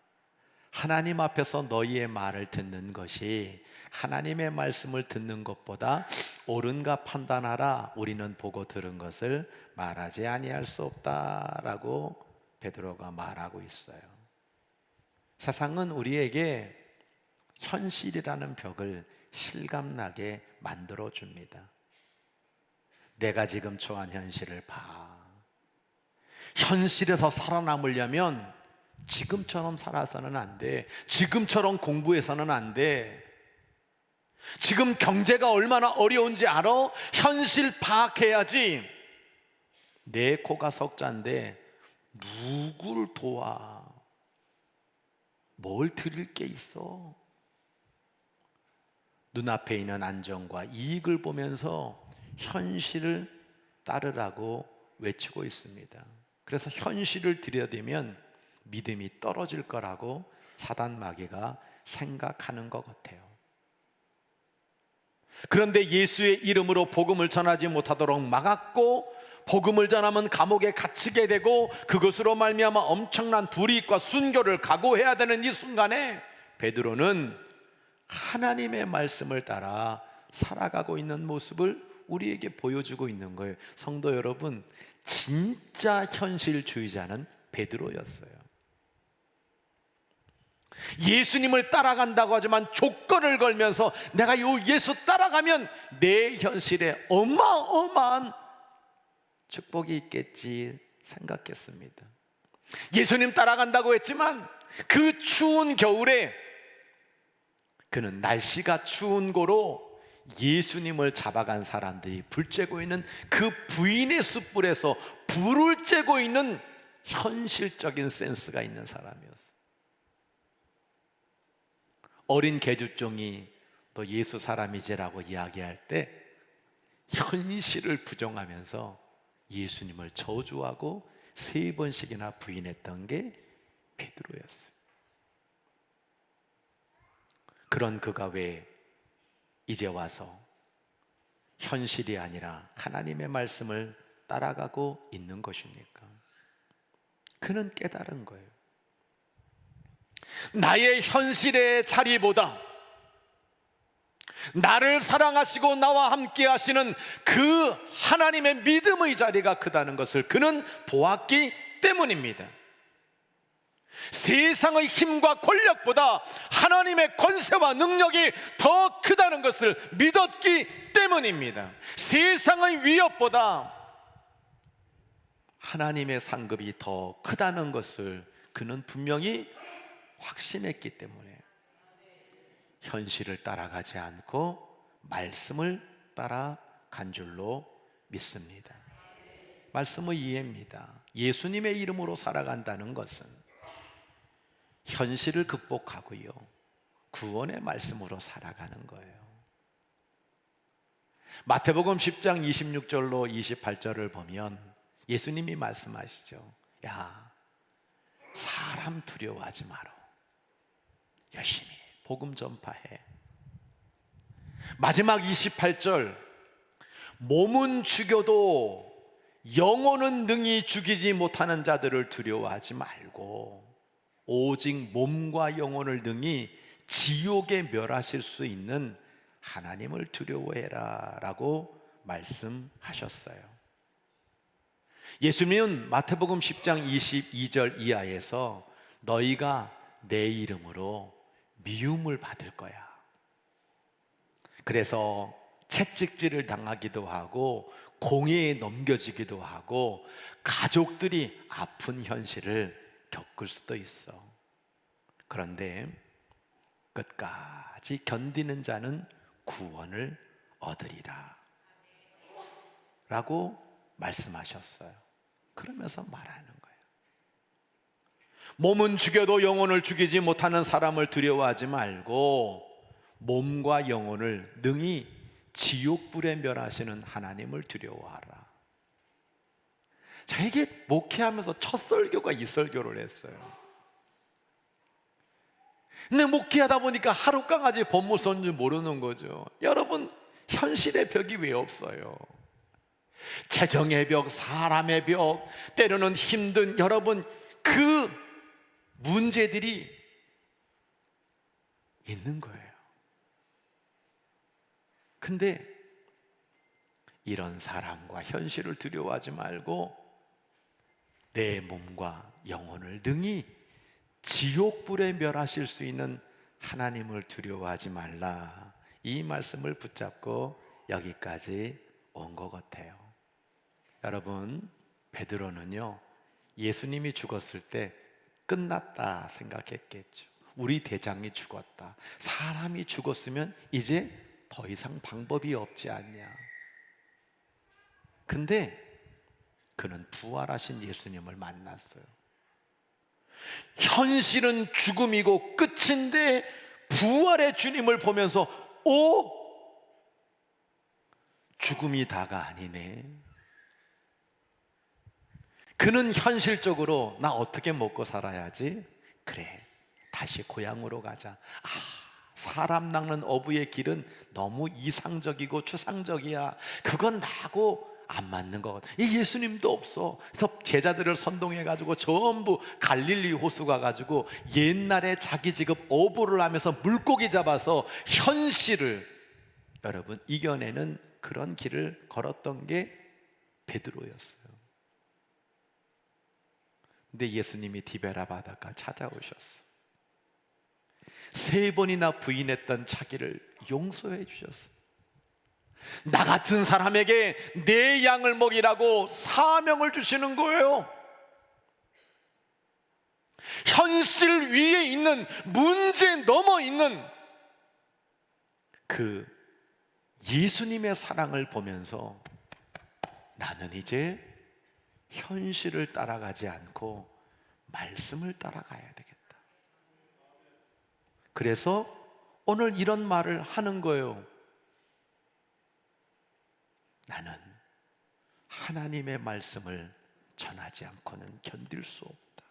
하나님 앞에서 너희의 말을 듣는 것이 하나님의 말씀을 듣는 것보다 옳은가 판단하라. 우리는 보고 들은 것을 말하지 아니할 수 없다라고 베드로가 말하고 있어요. 세상은 우리에게 현실이라는 벽을 실감나게 만들어 줍니다. 내가 지금 처한 현실을 봐. 현실에서 살아남으려면 지금처럼 살아서는 안 돼. 지금처럼 공부해서는 안 돼. 지금 경제가 얼마나 어려운지 알아? 현실 파악해야지. 내 코가 석자인데 누구를 도와? 뭘 드릴 게 있어? 눈앞에 있는 안정과 이익을 보면서 현실을 따르라고 외치고 있습니다. 그래서 현실을 들여대면 믿음이 떨어질 거라고 사단 마귀가 생각하는 것 같아요. 그런데 예수의 이름으로 복음을 전하지 못하도록 막았고, 복음을 전하면 감옥에 갇히게 되고, 그것으로 말미암아 엄청난 불이익과 순교를 각오해야 되는 이 순간에 베드로는 하나님의 말씀을 따라 살아가고 있는 모습을 우리에게 보여주고 있는 거예요. 성도 여러분, 진짜 현실주의자는 베드로였어요. 예수님을 따라간다고 하지만 조건을 걸면서 내가 요 예수 따라가면 내 현실에 어마어마한 축복이 있겠지 생각했습니다. 예수님 따라간다고 했지만 그 추운 겨울에 그는 날씨가 추운 고로 예수님을 잡아간 사람들이 불 쬐고 있는 그 부인의 숯불에서 불을 쬐고 있는 현실적인 센스가 있는 사람이었어요. 어린 개주종이 너 예수 사람이지라고 이야기할 때 현실을 부정하면서 예수님을 저주하고 3번씩이나 부인했던 게 베드로였어요. 그런 그가 왜 이제 와서 현실이 아니라 하나님의 말씀을 따라가고 있는 것입니까? 그는 깨달은 거예요. 나의 현실의 자리보다 나를 사랑하시고 나와 함께 하시는 그 하나님의 믿음의 자리가 크다는 것을 그는 보았기 때문입니다. 세상의 힘과 권력보다 하나님의 권세와 능력이 더 크다는 것을 믿었기 때문입니다. 세상의 위협보다 하나님의 상급이 더 크다는 것을 그는 분명히 확신했기 때문에 현실을 따라가지 않고 말씀을 따라간 줄로 믿습니다. 말씀의 이해입니다. 예수님의 이름으로 살아간다는 것은 현실을 극복하고요, 구원의 말씀으로 살아가는 거예요. 마태복음 10장 26절로 28절을 보면 예수님이 말씀하시죠. 야, 사람 두려워하지 마라. 열심히 복음 전파해. 마지막 28절, 몸은 죽여도 영혼은 능히 죽이지 못하는 자들을 두려워하지 말고 오직 몸과 영혼을 능히 지옥에 멸하실 수 있는 하나님을 두려워해라 라고 말씀하셨어요. 예수님은 마태복음 10장 22절 이하에서 너희가 내 이름으로 미움을 받을 거야. 그래서 채찍질을 당하기도 하고 공회에 넘겨지기도 하고 가족들이 아픈 현실을 겪을 수도 있어. 그런데 끝까지 견디는 자는 구원을 얻으리라 라고 말씀하셨어요. 그러면서 말하는 거예요. 몸은 죽여도 영혼을 죽이지 못하는 사람을 두려워하지 말고 몸과 영혼을 능히 지옥불에 멸하시는 하나님을 두려워하라. 자, 이게 목회하면서 첫 설교가 이 설교를 했어요. 근데 목회하다 보니까 하루 강아지 법무 썼는지 모르는 거죠. 여러분, 현실의 벽이 왜 없어요? 재정의 벽, 사람의 벽, 때로는 힘든 여러분 그 문제들이 있는 거예요. 근데 이런 사람과 현실을 두려워하지 말고 내 몸과 영혼을 능히 지옥불에 멸하실 수 있는 하나님을 두려워하지 말라. 이 말씀을 붙잡고 여기까지 온 것 같아요. 여러분, 베드로는요, 예수님이 죽었을 때 끝났다 생각했겠죠. 우리 대장이 죽었다. 사람이 죽었으면 이제 더 이상 방법이 없지 않냐. 근데 그는 부활하신 예수님을 만났어요. 현실은 죽음이고 끝인데 부활의 주님을 보면서 죽음이 다가 아니네. 그는 현실적으로 나 어떻게 먹고 살아야지? 그래, 다시 고향으로 가자. 사람 낚는 어부의 길은 너무 이상적이고 추상적이야. 그건 나하고 안 맞는 것 같아. 이 예수님도 없어. 그래서 제자들을 선동해가지고 전부 갈릴리 호수 가가지고 옛날에 자기 직업 어부를 하면서 물고기 잡아서 현실을 여러분 이겨내는 그런 길을 걸었던 게 베드로였어요. 근데 예수님이 디베라 바닷가 찾아오셨어. 3번이나 부인했던 자기를 용서해 주셨어. 나 같은 사람에게 내 양을 먹이라고 사명을 주시는 거예요. 현실 위에 있는, 문제 넘어 있는 그 예수님의 사랑을 보면서 나는 이제 현실을 따라가지 않고 말씀을 따라가야 되겠다. 그래서 오늘 이런 말을 하는 거예요. 나는 하나님의 말씀을 전하지 않고는 견딜 수 없다.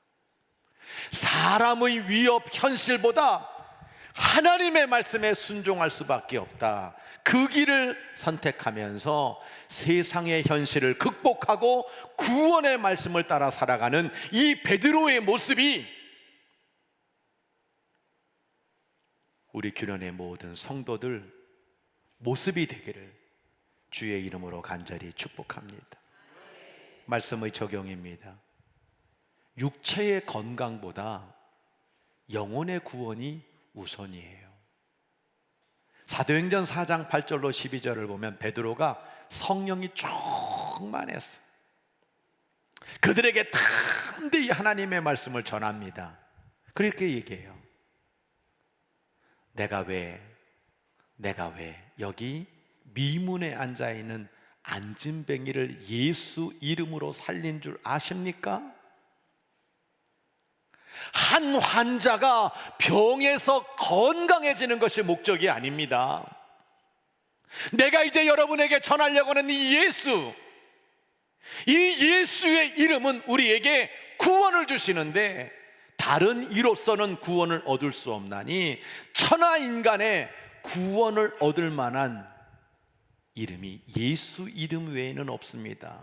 사람의 위협 현실보다 하나님의 말씀에 순종할 수밖에 없다. 그 길을 선택하면서 세상의 현실을 극복하고 구원의 말씀을 따라 살아가는 이 베드로의 모습이 우리 규련의 모든 성도들 모습이 되기를 주의 이름으로 간절히 축복합니다. 말씀의 적용입니다. 육체의 건강보다 영혼의 구원이 우선이에요. 사도행전 4장 8절로 12절을 보면 베드로가 성령이 충만했어. 그들에게 담대히 하나님의 말씀을 전합니다. 그렇게 얘기해요. 내가 왜 여기 미문에 앉아있는 안진뱅이를 예수 이름으로 살린 줄 아십니까? 한 환자가 병에서 건강해지는 것이 목적이 아닙니다. 내가 이제 여러분에게 전하려고 하는 이 예수의 이름은 우리에게 구원을 주시는데 다른 이로서는 구원을 얻을 수 없나니 천하 인간의 구원을 얻을 만한 이름이 예수 이름 외에는 없습니다.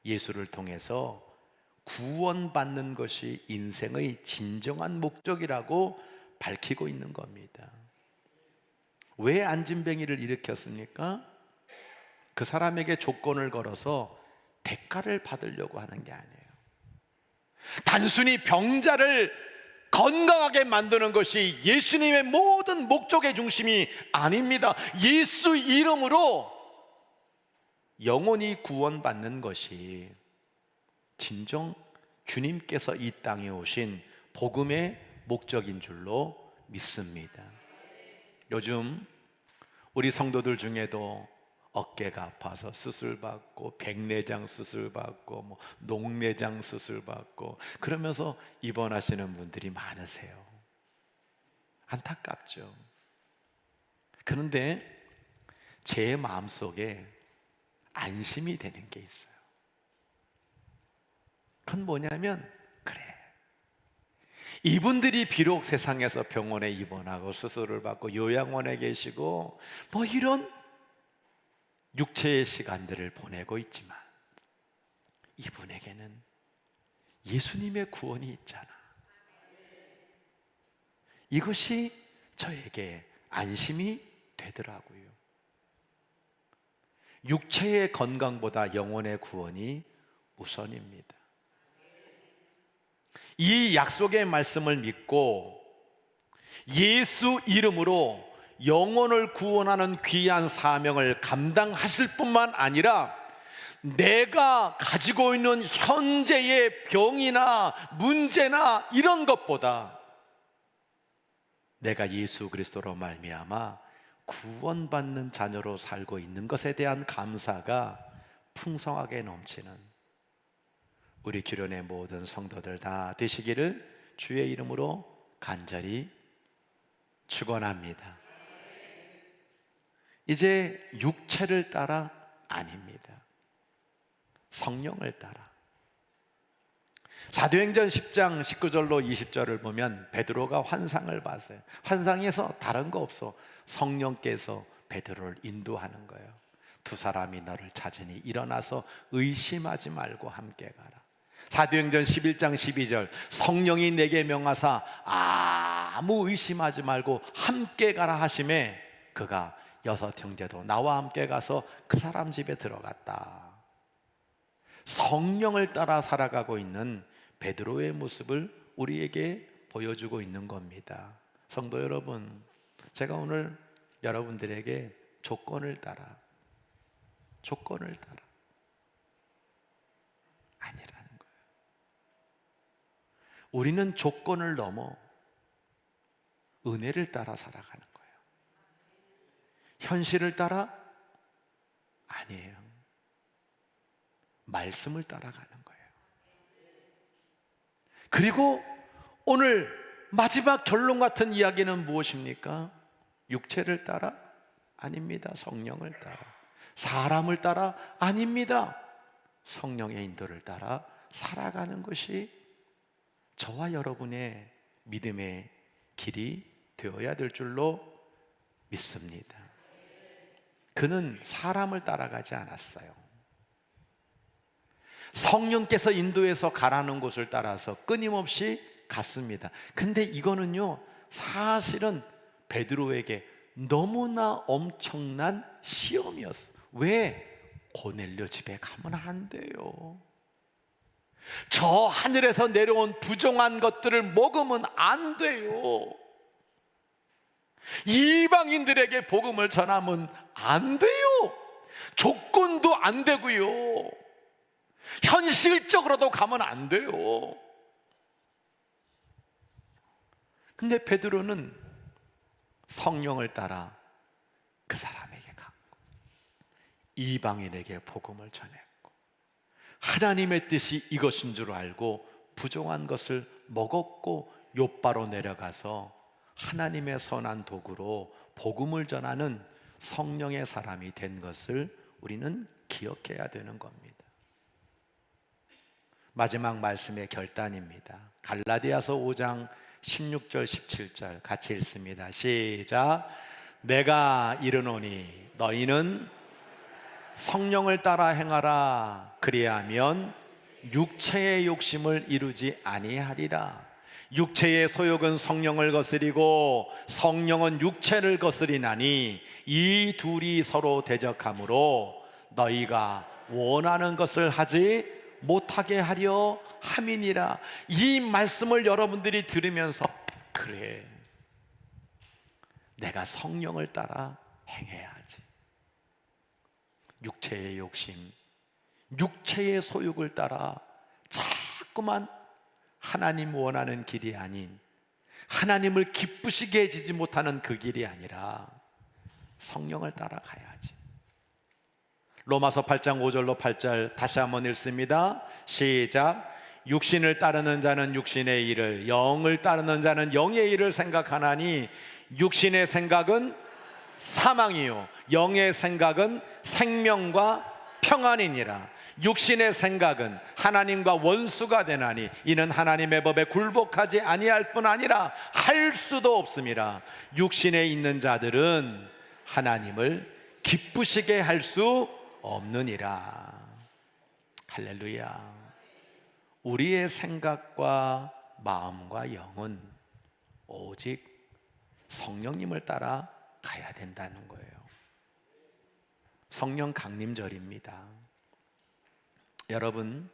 예수를 통해서 구원받는 것이 인생의 진정한 목적이라고 밝히고 있는 겁니다. 왜 안진뱅이를 일으켰습니까? 그 사람에게 조건을 걸어서 대가를 받으려고 하는 게 아니에요. 단순히 병자를 건강하게 만드는 것이 예수님의 모든 목적의 중심이 아닙니다. 예수 이름으로 영혼이 구원받는 것이 진정 주님께서 이 땅에 오신 복음의 목적인 줄로 믿습니다. 요즘 우리 성도들 중에도 어깨가 아파서 수술받고 백내장 수술받고 녹내장 수술받고 그러면서 입원하시는 분들이 많으세요. 안타깝죠. 그런데 제 마음속에 안심이 되는 게 있어요. 그건 뭐냐면 그래, 이분들이 비록 세상에서 병원에 입원하고 수술을 받고 요양원에 계시고 이런 육체의 시간들을 보내고 있지만 이분에게는 예수님의 구원이 있잖아. 이것이 저에게 안심이 되더라고요. 육체의 건강보다 영혼의 구원이 우선입니다. 이 약속의 말씀을 믿고 예수 이름으로 영혼을 구원하는 귀한 사명을 감당하실 뿐만 아니라 내가 가지고 있는 현재의 병이나 문제나 이런 것보다 내가 예수 그리스도로 말미암아 구원받는 자녀로 살고 있는 것에 대한 감사가 풍성하게 넘치는 우리 규련의 모든 성도들 다 되시기를 주의 이름으로 간절히 축원합니다. 이제 육체를 따라 아닙니다. 성령을 따라. 사도행전 10장 19절로 20절을 보면 베드로가 환상을 봤어요. 환상에서 다른 거 없어. 성령께서 베드로를 인도하는 거예요. 두 사람이 너를 찾으니 일어나서 의심하지 말고 함께 가라. 사도행전 11장 12절 성령이 내게 명하사 아무 의심하지 말고 함께 가라 하심에 그가 6 형제도 나와 함께 가서 그 사람 집에 들어갔다. 성령을 따라 살아가고 있는 베드로의 모습을 우리에게 보여주고 있는 겁니다. 성도 여러분, 제가 오늘 여러분들에게 조건을 따라 아니라는 거예요. 우리는 조건을 넘어 은혜를 따라 살아가는 거예요. 현실을 따라 아니에요. 말씀을 따라가는 거예요. 그리고 오늘 마지막 결론 같은 이야기는 무엇입니까? 육체를 따라 아닙니다. 성령을 따라. 사람을 따라 아닙니다. 성령의 인도를 따라 살아가는 것이 저와 여러분의 믿음의 길이 되어야 될 줄로 믿습니다. 그는 사람을 따라가지 않았어요. 성령께서 인도해서 가라는 곳을 따라서 끊임없이 갔습니다. 근데 이거는요, 사실은 베드로에게 너무나 엄청난 시험이었어요. 왜? 고넬료 집에 가면 안 돼요. 저 하늘에서 내려온 부정한 것들을 먹으면 안 돼요. 이방인들에게 복음을 전하면 안 돼요. 조건도 안 되고요. 현실적으로도 가면 안 돼요. 근데 베드로는 성령을 따라 그 사람에게 갔고 이방인에게 복음을 전했고 하나님의 뜻이 이것인 줄 알고 부정한 것을 먹었고 욥바로 내려가서 하나님의 선한 도구로 복음을 전하는 성령의 사람이 된 것을 우리는 기억해야 되는 겁니다. 마지막 말씀의 결단입니다. 갈라디아서 5장 16절 17절 같이 읽습니다. 시작. 내가 이르노니 너희는 성령을 따라 행하라. 그리하면 육체의 욕심을 이루지 아니하리라. 육체의 소욕은 성령을 거스리고 성령은 육체를 거스리나니 이 둘이 서로 대적하므로 너희가 원하는 것을 하지 못하게 하려 함이니라. 이 말씀을 여러분들이 들으면서 그래, 내가 성령을 따라 행해야지. 육체의 욕심, 육체의 소욕을 따라 자꾸만 하나님 원하는 길이 아닌, 하나님을 기쁘시게 해주지 못하는 그 길이 아니라 성령을 따라가야지. 로마서 8장 5절로 8절 다시 한번 읽습니다. 시작. 육신을 따르는 자는 육신의 일을, 영을 따르는 자는 영의 일을 생각하나니 육신의 생각은 사망이요 영의 생각은 생명과 평안이니라. 육신의 생각은 하나님과 원수가 되나니 이는 하나님의 법에 굴복하지 아니할 뿐 아니라 할 수도 없음이라. 육신에 있는 자들은 하나님을 기쁘시게 할 수 없느니라. 할렐루야. 우리의 생각과 마음과 영은 오직 성령님을 따라 가야 된다는 거예요. 성령 강림절입니다. 여러분,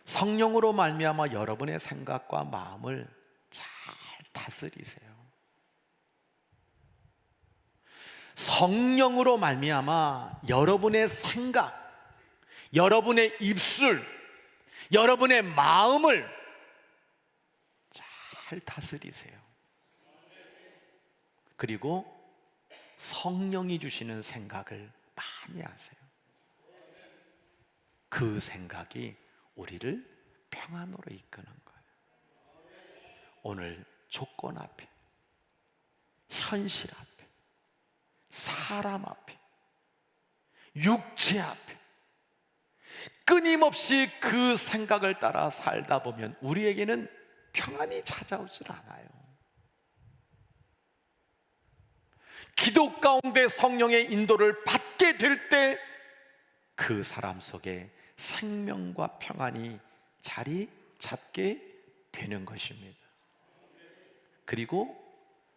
성령으로 말미암아 여러분의 생각과 마음을 잘 다스리세요. 성령으로 말미암아 여러분의 생각, 여러분의 입술, 여러분의 마음을 잘 다스리세요. 그리고 성령이 주시는 생각을 많이 하세요. 그 생각이 우리를 평안으로 이끄는 거예요. 오늘 조건 앞에, 현실 앞에, 사람 앞에, 육체 앞에 끊임없이 그 생각을 따라 살다 보면 우리에게는 평안이 찾아오질 않아요. 기도 가운데 성령의 인도를 받게 될 때 그 사람 속에 생명과 평안이 자리 잡게 되는 것입니다. 그리고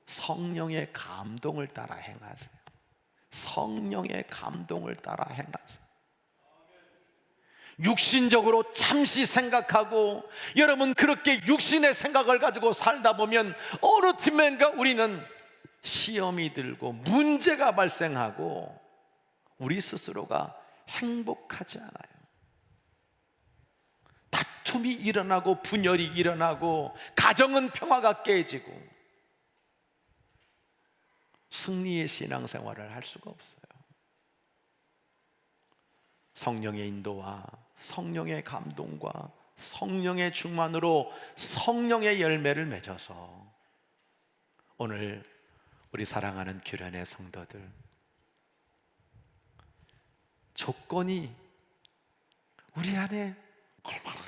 성령의 감동을 따라 행하세요. 성령의 감동을 따라 행하세요. 육신적으로 잠시 생각하고, 여러분 그렇게 육신의 생각을 가지고 살다 보면 어느 틈엔가 우리는 시험이 들고 문제가 발생하고 우리 스스로가 행복하지 않아요. 다툼이 일어나고 분열이 일어나고 가정은 평화가 깨지고 승리의 신앙생활을 할 수가 없어요. 성령의 인도와 성령의 감동과 성령의 충만으로 성령의 열매를 맺어서 오늘 우리 사랑하는 규련의 성도들, 조건이 우리 안에 얼마나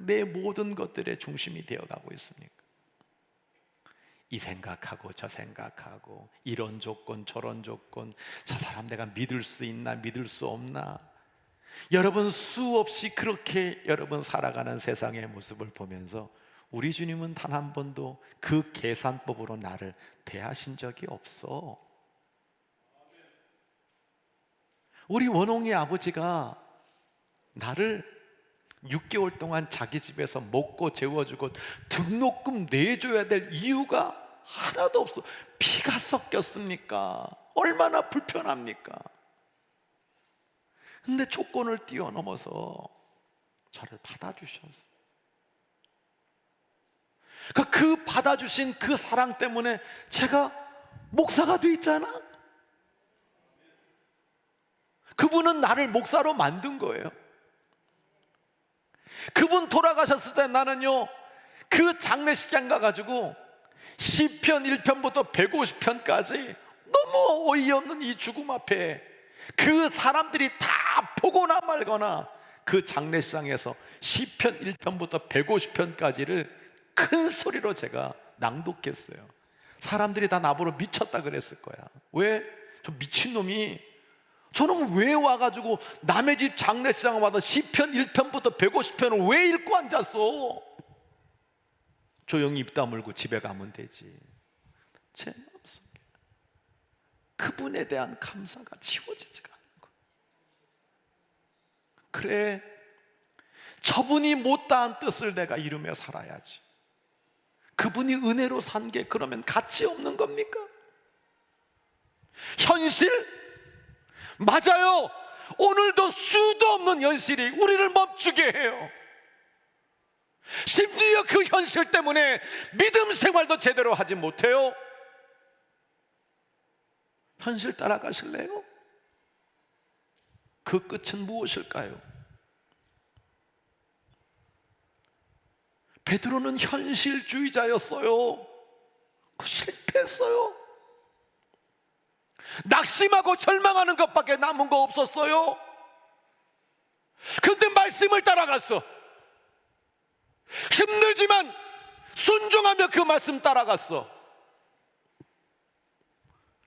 내 모든 것들의 중심이 되어가고 있습니까? 이 생각하고 저 생각하고, 이런 조건 저런 조건, 저 사람 내가 믿을 수 있나 믿을 수 없나. 여러분, 수없이 그렇게 여러분 살아가는 세상의 모습을 보면서 우리 주님은 단 한 번도 그 계산법으로 나를 대하신 적이 없어. 우리 원홍이 아버지가 나를 6개월 동안 자기 집에서 먹고 재워주고 등록금 내줘야 될 이유가 하나도 없어. 피가 섞였습니까? 얼마나 불편합니까? 근데 조건을 뛰어넘어서 저를 받아주셨어요. 그 받아주신 그 사랑 때문에 제가 목사가 돼 있잖아. 그분은 나를 목사로 만든 거예요. 그분 돌아가셨을 때 나는요, 그 장례식장 가가지고 시편 1편부터 150편까지 너무 어이없는 이 죽음 앞에 그 사람들이 다 보거나 말거나 그 장례식장에서 시편 1편부터 150편까지를 큰 소리로 제가 낭독했어요. 사람들이 다 나보고 미쳤다 그랬을 거야. 왜? 저 미친놈이 저는 왜 와가지고 남의 집 장례식장 와서 시편 1편부터 150편을 왜 읽고 앉았어? 조용히 입 다물고 집에 가면 되지. 제 마음속에 그분에 대한 감사가 지워지지가 않는 거예요. 그래, 저분이 못다한 뜻을 내가 이루며 살아야지. 그분이 은혜로 산 게 그러면 가치 없는 겁니까? 현실? 맞아요. 오늘도 수도 없는 현실이 우리를 멈추게 해요. 심지어 그 현실 때문에 믿음 생활도 제대로 하지 못해요. 현실 따라가실래요? 그 끝은 무엇일까요? 베드로는 현실주의자였어요. 실패했어요. 낙심하고 절망하는 것밖에 남은 거 없었어요. 근데 말씀을 따라갔어. 힘들지만 순종하며 그 말씀 따라갔어.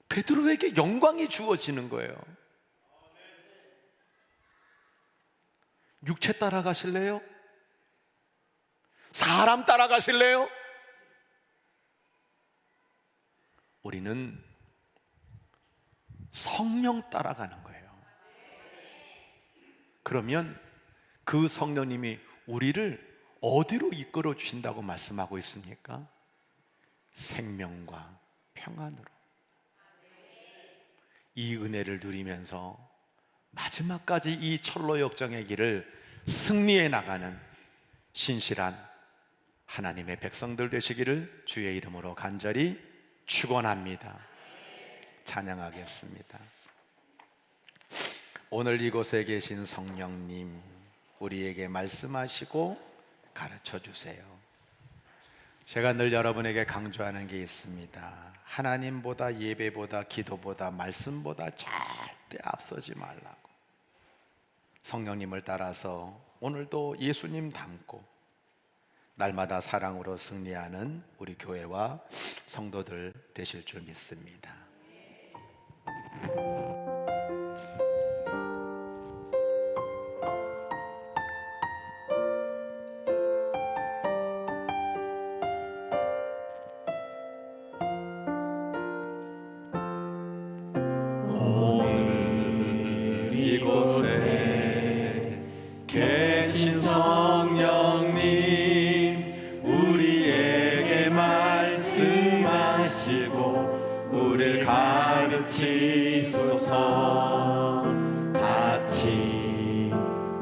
베드로에게 영광이 주어지는 거예요. 육체 따라가실래요? 사람 따라가실래요? 우리는 성령 따라가는 거예요. 그러면 그 성령님이 우리를 어디로 이끌어 주신다고 말씀하고 있습니까? 생명과 평안으로. 이 은혜를 누리면서 마지막까지 이 철로 역정의 길을 승리해 나가는 신실한 하나님의 백성들 되시기를 주의 이름으로 간절히 축원합니다. 찬양하겠습니다. 오늘 이곳에 계신 성령님, 우리에게 말씀하시고 가르쳐 주세요. 제가 늘 여러분에게 강조하는 게 있습니다. 하나님보다, 예배보다, 기도보다, 말씀보다 절대 앞서지 말라고. 성령님을 따라서 오늘도 예수님 닮고 날마다 사랑으로 승리하는 우리 교회와 성도들 되실 줄 믿습니다. 오늘 이곳에 계신 성령님, 우리에게 말씀하시고 우리를 가르치소서. 같이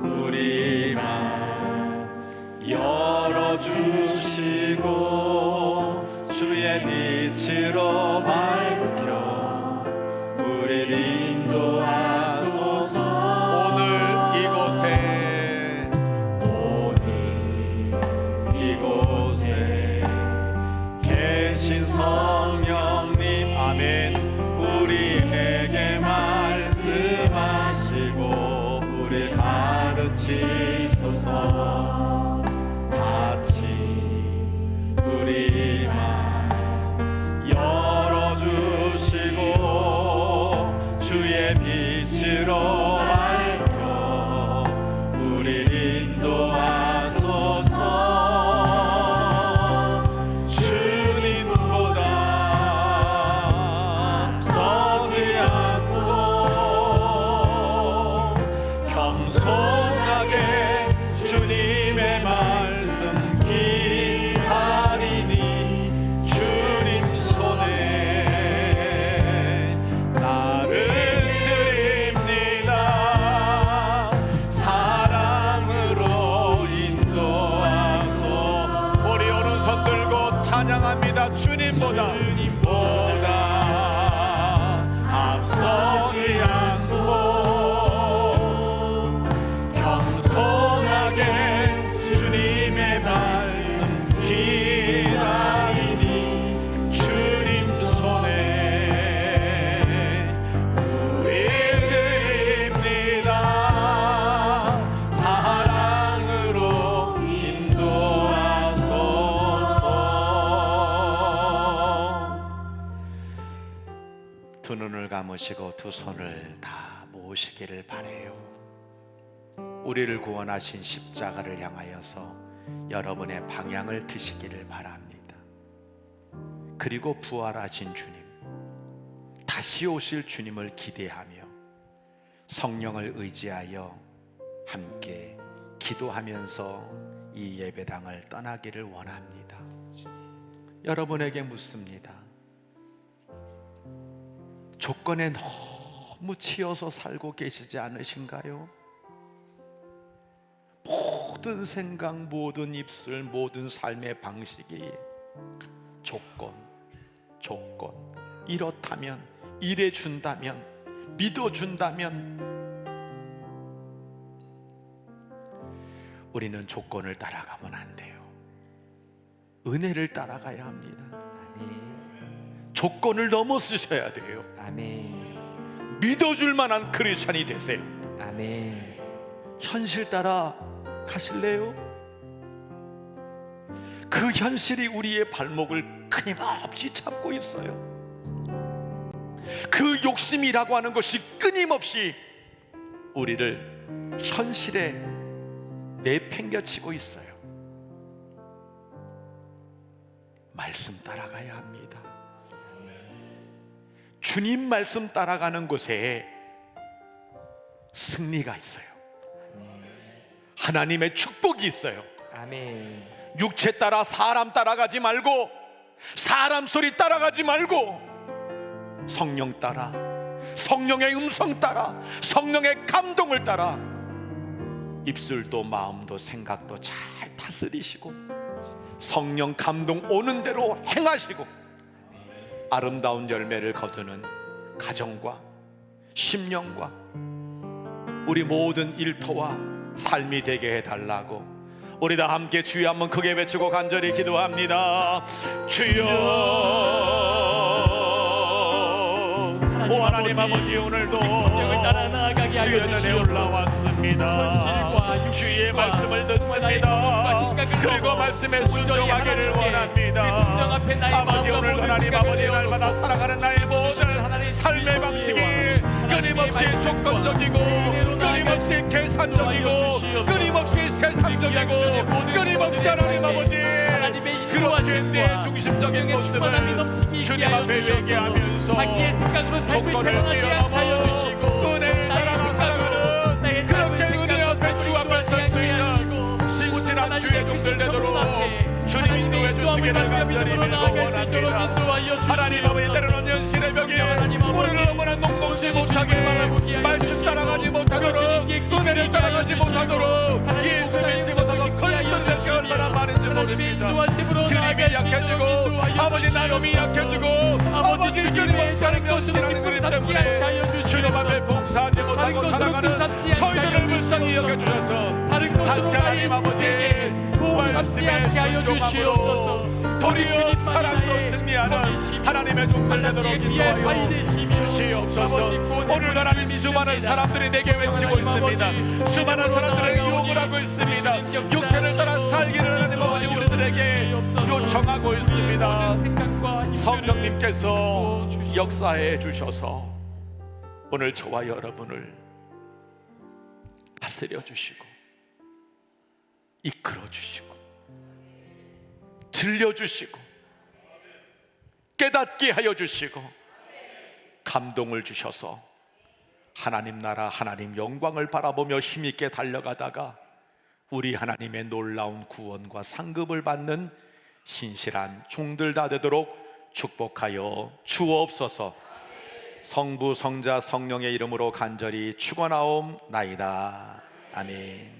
우리 맘 열어주시고 주의 빛으로 밝혀 우리를 인도하소서. 이곳에 계신 성령님, 아멘. 우리에게 말씀하시고 우리 가르치소서. 두 눈을 감으시고 두 손을 다 모으시기를 바래요. 우리를 구원하신 십자가를 향하여서 여러분의 방향을 드시기를 바랍니다. 그리고 부활하신 주님, 다시 오실 주님을 기대하며 성령을 의지하여 함께 기도하면서 이 예배당을 떠나기를 원합니다. 여러분에게 묻습니다. 조건에 너무 치여서 살고 계시지 않으신가요? 모든 생각, 모든 입술, 모든 삶의 방식이 조건, 이렇다면, 이래준다면, 믿어준다면, 우리는 조건을 따라가면 안 돼요. 은혜를 따라가야 합니다. 아멘. 조건을 넘어서셔야 돼요. 아멘. 믿어줄 만한 크리스찬이 되세요. 아멘. 현실 따라 가실래요? 그 현실이 우리의 발목을 끊임없이 잡고 있어요. 그 욕심이라고 하는 것이 끊임없이 우리를 현실에 내팽겨치고 있어요. 말씀 따라가야 합니다. 주님 말씀 따라가는 곳에 승리가 있어요. 하나님의 축복이 있어요. 아멘. 육체 따라 사람 따라가지 말고, 사람 소리 따라가지 말고, 성령 따라, 성령의 음성 따라, 성령의 감동을 따라 입술도 마음도 생각도 잘 다스리시고 성령 감동 오는 대로 행하시고 아름다운 열매를 거두는 가정과 심령과 우리 모든 일터와 삶이 되게 해달라고 우리 다 함께 주여 한번 크게 외치고 간절히 기도합니다. 주여, 오 하나님 아버지, 오늘도 성령을 따라 나아가게 하여 주의 은혜 주시옵소서. 올라왔습니다. 현실과 주의 육신과 말씀을 나의 듣습니다. 마음과 생각을 그리고 넘어 말씀에 온전히 순종하기를 하나님께 원합니다. 그 성령 앞에 나의 아버지, 마음과 오늘 모든 하나님 생각을 아버지, 내어놓고 날마다 살아가는 나의 주께서 주시는 모든 하나님의 삶의 방식이 끊임없이 말씀과 조건적이고 은혜로 끊임없이 나아갈 계산적이고 주시옵소서. 끊임없이 세상적이고 끊임없이 하나님 아버지 하나님의 그렇게 내 인도하심과 중심적인 성령의 충만함이 모습을 넘치게 있게 주님 하여 앞에 주셔서 회개하면서 자기의 생각으로 삶을 조건을 재단하지 않게 하여 뛰어넘어 주시고 은혜를 나의 따라 생각으로 살아가는 나의 그렇게 짧은 은혜 생각으로 앞에 주 앞에 살지 설 수 않게 있는 하시고 신실한 주의 종들 되도록 주님 하나님의 인도해 인도함을 주시기를 받으며 간절히 믿음으로 빌고 나아갈 수 있도록 원합니다. 인도하여 하나님 아버지, 주시옵소서. 때로는 연신의 벽에 하나님 아버지, 우리를 너무나 녹록지 못하게 말씀 따라가지 못하도록 은혜를 따라가지 못하도록 예수 믿지 못하도록 걸렸던 것이 얼마나 많은지 모릅니다. 주님이 약해지고 아버지 나름이 약해지고 아버지 끊임없이 하는 연신하는 그림 때문에 주님 앞에 봉사하지 못하고 살아가는 저희들을 불쌍히 여겨주셔서 다시 하나님 아버지 말씀에 순종함으로 도리어 사랑으로 승리하는 하나님의 종들 되도록 인도하여 주시옵소서. 오늘 하나님 수많은 사람들이 내게 외치고 있습니다. 수많은 사람들에게 요구를 하고 있습니다. 육체를 따라 살기를 하나님 아버지 우리들에게 요청하고 있습니다. 성령님께서 역사해 주셔서 오늘 저와 여러분을 다스려 주시고 이끌어 주시고 들려주시고 깨닫게 하여 주시고 감동을 주셔서 하나님 나라 하나님 영광을 바라보며 힘있게 달려가다가 우리 하나님의 놀라운 구원과 상급을 받는 신실한 종들 다 되도록 축복하여 주옵소서. 성부 성자 성령의 이름으로 간절히 축원하옵나이다. 아멘.